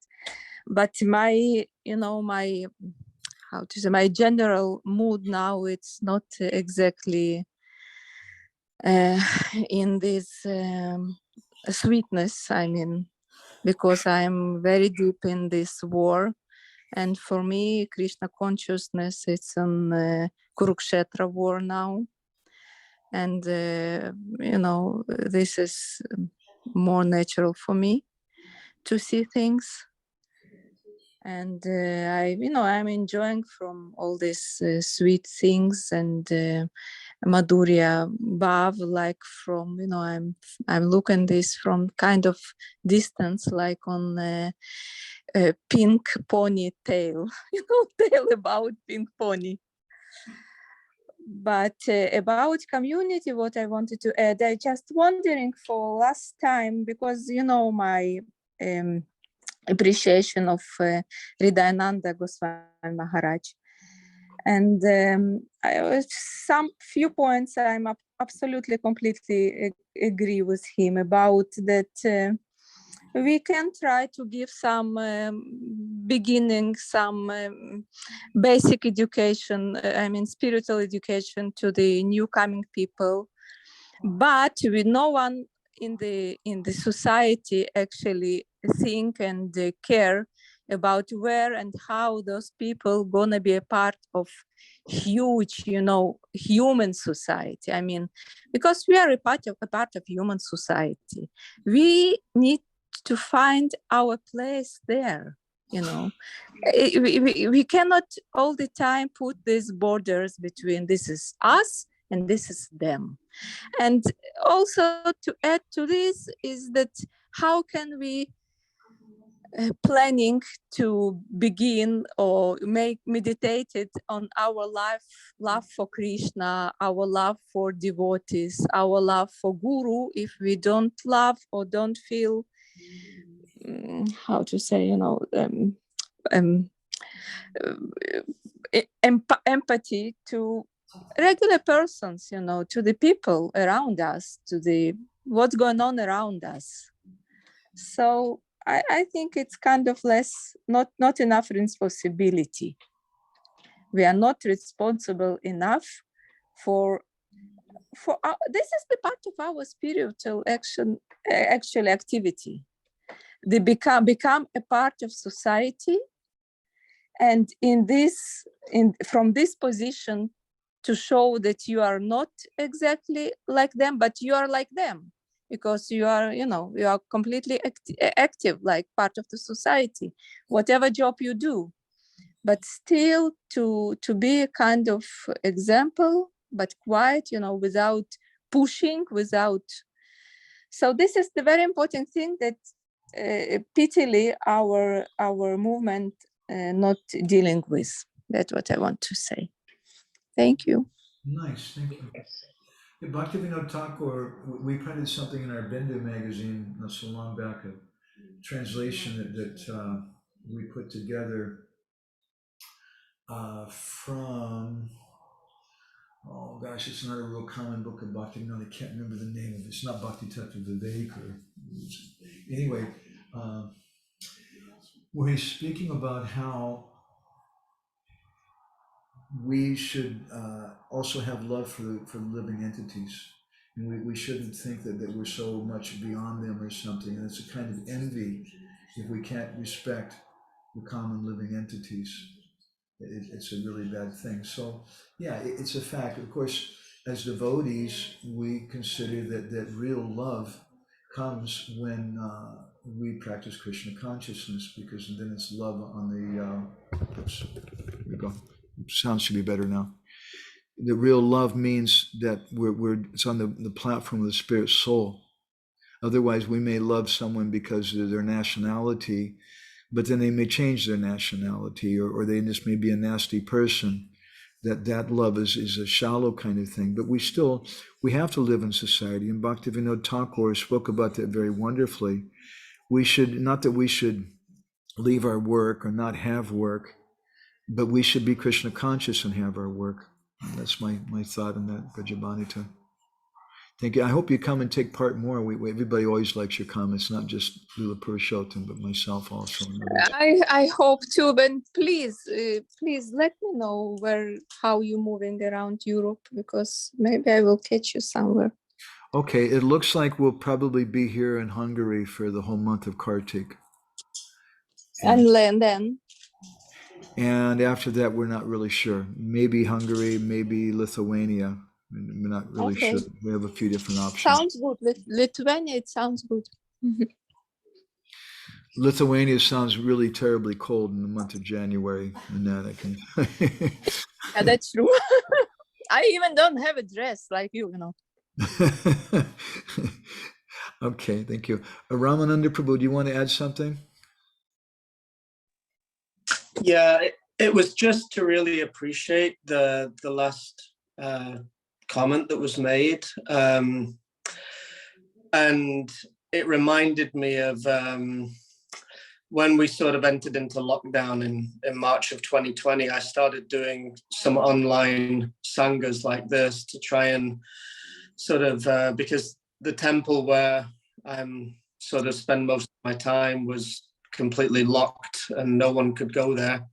Speaker 10: But my general mood now, it's not exactly in this sweetness, because I'm very deep in this war. And for me, Krishna consciousness, it's an Kurukshetra war now. And, this is more natural for me to see things. And I'm enjoying from all these sweet things and Madhurya Bhav, like from, I'm looking this from kind of distance, like on a pink pony tail, tale about pink pony. But about community, what I wanted to add, I just wondering for last time, because, my appreciation of Hridayananda Goswami Maharaj. And some few points I'm absolutely, completely agree with him about that we can try to give some beginning, some basic education, spiritual education to the new coming people, but with no one in the society actually think and care about where and how those people gonna be a part of huge, human society. Because we are a part of human society, we need to find our place there. We cannot all the time put these borders between this is us and this is them. And also to add to this is that how can we planning to begin or make meditated on our love for Krishna, our love for devotees, our love for Guru, if we don't love or don't feel, empathy to regular persons, to the people around us, to what's going on around us. So I think it's kind of less, not enough responsibility. We are not responsible enough for this is the part of our spiritual actual activity. They become a part of society, and from this position, to show that you are not exactly like them, but you are like them, because you are completely active, like part of the society, whatever job you do. But still to be a kind of example, but quiet, without pushing, so this is the very important thing that pitifully our movement not dealing with. That's what I want to say. Thank you.
Speaker 1: Nice, thank you. Yeah, Bhaktivinoda Thakur, we printed something in our Bindu magazine not so long back, a translation that we put together from, oh gosh, it's not a real common book of Bhaktivinoda. I can't remember the name of it. It's not Bhakti Tattva Vivek, anyway, where he's speaking about how we should also have love for living entities. And we shouldn't think that we're so much beyond them or something. And it's a kind of envy if we can't respect the common living entities. It's a really bad thing. So yeah, it's a fact. Of course, as devotees, we consider that real love comes when we practice Krishna consciousness, because then it's love on the, oops, there we go. Sound should be better now. The real love means that it's on the platform of the spirit soul. Otherwise, we may love someone because of their nationality, but then they may change their nationality, or they just may be a nasty person. That love is a shallow kind of thing. But we have to live in society. And Bhaktivinoda Thakur spoke about that very wonderfully. Not that we should leave our work or not have work, but we should be Krishna conscious and have our work. And that's my thought on that, Brajabanita. Thank you. I hope you come and take part more. Everybody always likes your comments, not just Lila Purushottam, but myself also.
Speaker 10: I hope too, but please let me know how you're moving around Europe, because maybe I will catch you somewhere.
Speaker 1: Okay, it looks like we'll probably be here in Hungary for the whole month of Kartik.
Speaker 10: And then?
Speaker 1: And after that, we're not really sure. Maybe Hungary, maybe Lithuania. We're not really sure. We have a few different options.
Speaker 10: Sounds good. Lithuania, it sounds good.
Speaker 1: Lithuania sounds really terribly cold in the month of January. And that I can.
Speaker 10: Yeah, that's true. I even don't have a dress like you,
Speaker 1: Okay, thank you. Ramananda Prabhu, do you want to add something?
Speaker 11: Yeah, it was just to really appreciate the last comment that was made, and it reminded me of when we sort of entered into lockdown in March of 2020. I started doing some online sanghas like this to try and sort of because the temple where I'm sort of spend most of my time was completely locked and no one could go there.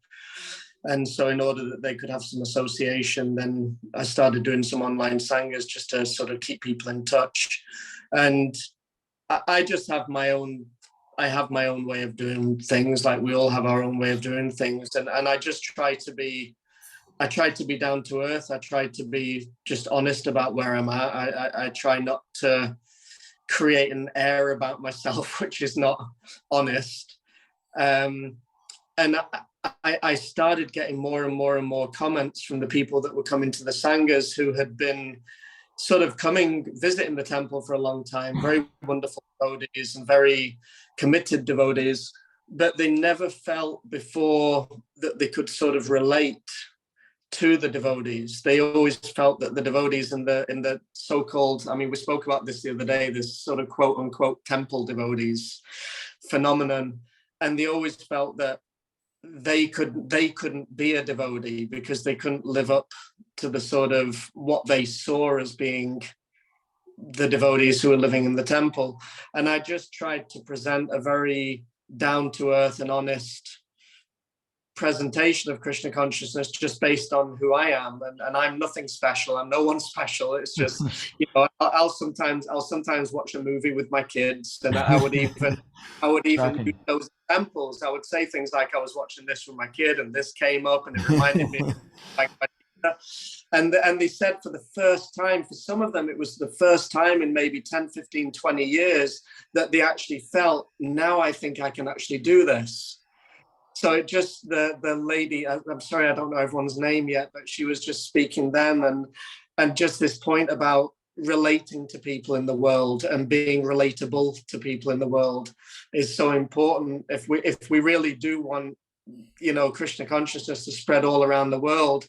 Speaker 11: And so in order that they could have some association, then I started doing some online sanghas just to sort of keep people in touch. And I just have my own way of doing things, like we all have our own way of doing things. And I just try to be down to earth. I try to be just honest about where I'm at. I try not to create an air about myself, which is not honest. And I started getting more and more comments from the people that were coming to the sanghas who had been sort of visiting the temple for a long time, very wonderful devotees and very committed devotees, but they never felt before that they could sort of relate to the devotees. They always felt that the devotees in the so-called, I mean, we spoke about this the other day, this sort of quote unquote temple devotees phenomenon, and they always felt that they couldn't be a devotee because they couldn't live up to the sort of what they saw as being the devotees who were living in the temple. And I just tried to present a very down-to-earth and honest presentation of Krishna consciousness just based on who I am, and I'm nothing special. I'm no one special. It's just, you know, I'll sometimes watch a movie with my kids, and I would even use those examples. I would say things like, I was watching this with my kid, and this came up, and it reminded me like my and they said for the first time, for some of them, it was the first time in maybe 10, 15, 20 years that they actually felt, now I think I can actually do this. So it just, the lady, I'm sorry, I don't know everyone's name yet, but she was just speaking then, and just this point about relating to people in the world and being relatable to people in the world is so important. If we really do want, you know, Krishna consciousness to spread all around the world,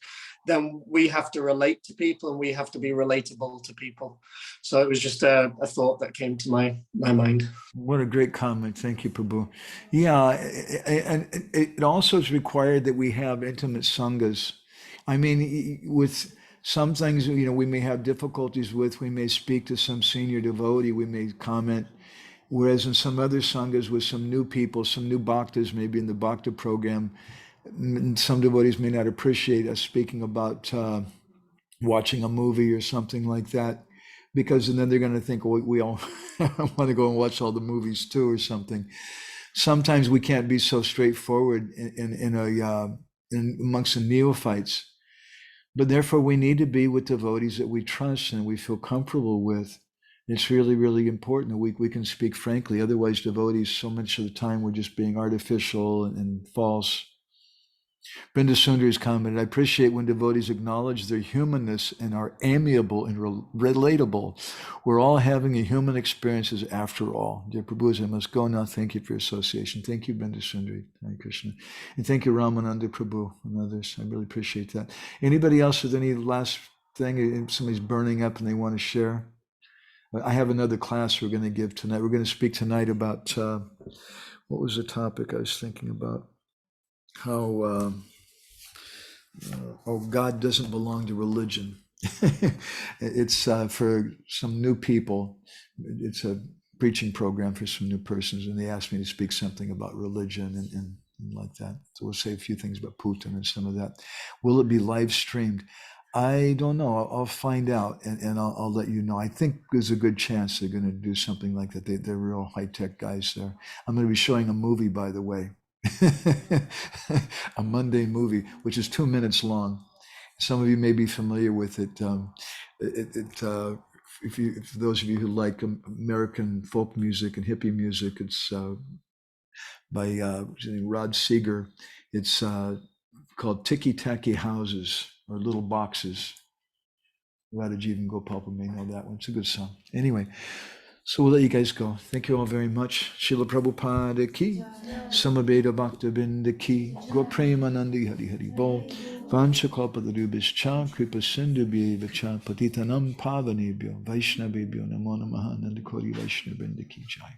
Speaker 11: then we have to relate to people, and we have to be relatable to people. So it was just a thought that came to my mind.
Speaker 1: What a great comment. Thank you, Prabhu. Yeah, and it also is required that we have intimate sanghas. I mean, with some things, you know, we may have difficulties with, we may speak to some senior devotee, we may comment, whereas in some other sanghas with some new people, some new bhaktas, maybe in the bhakta program, some devotees may not appreciate us speaking about watching a movie or something like that, because then they're going to think, well, we all want to go and watch all the movies too or something. Sometimes we can't be so straightforward in amongst the neophytes, but therefore we need to be with devotees that we trust and we feel comfortable with. It's really, really important that we can speak frankly. Otherwise, devotees, so much of the time, we're just being artificial and false. Brenda Sundari's commented, I appreciate when devotees acknowledge their humanness and are amiable and relatable. We're all having a human experiences after all. Dear Prabhuji, I must go now. Thank you for your association. Thank you, Brenda Sundari. Hare Krishna. And thank you, Ramananda Prabhu and others. I really appreciate that. Anybody else with any last thing? Somebody's burning up and they want to share? I have another class we're going to give tonight. We're going to speak tonight about, what was the topic I was thinking about? How, God doesn't belong to religion. It's for some new people. It's a preaching program for some new persons, and they asked me to speak something about religion and like that. So we'll say a few things about Putin and some of that. Will it be live streamed? I don't know. I'll find out, and I'll let you know. I think there's a good chance they're going to do something like that. They're real high-tech guys there. I'm going to be showing a movie, by the way. A Monday movie, which is 2 minutes long. Some of you may be familiar with it. If those of you who like American folk music and hippie music, it's by Rod Seeger. It's called Ticky Tacky Houses, or Little Boxes. Radhajivan Gopal may know that one. It's a good song. Anyway, so we'll let you guys go. Thank you all very much. Srila Prabhupada ki, Samaveda Bhakta Binda ki, Go Prema Nandi Hari Hari Bol, Vancha Kalpadarubhischa, Kripa Sindhu Bhyevacha, Patitanam Pavanebhyo, Vaishnavebhyo, Namo Namaha, Nanda Kori Vaishnava Binda ki Jai.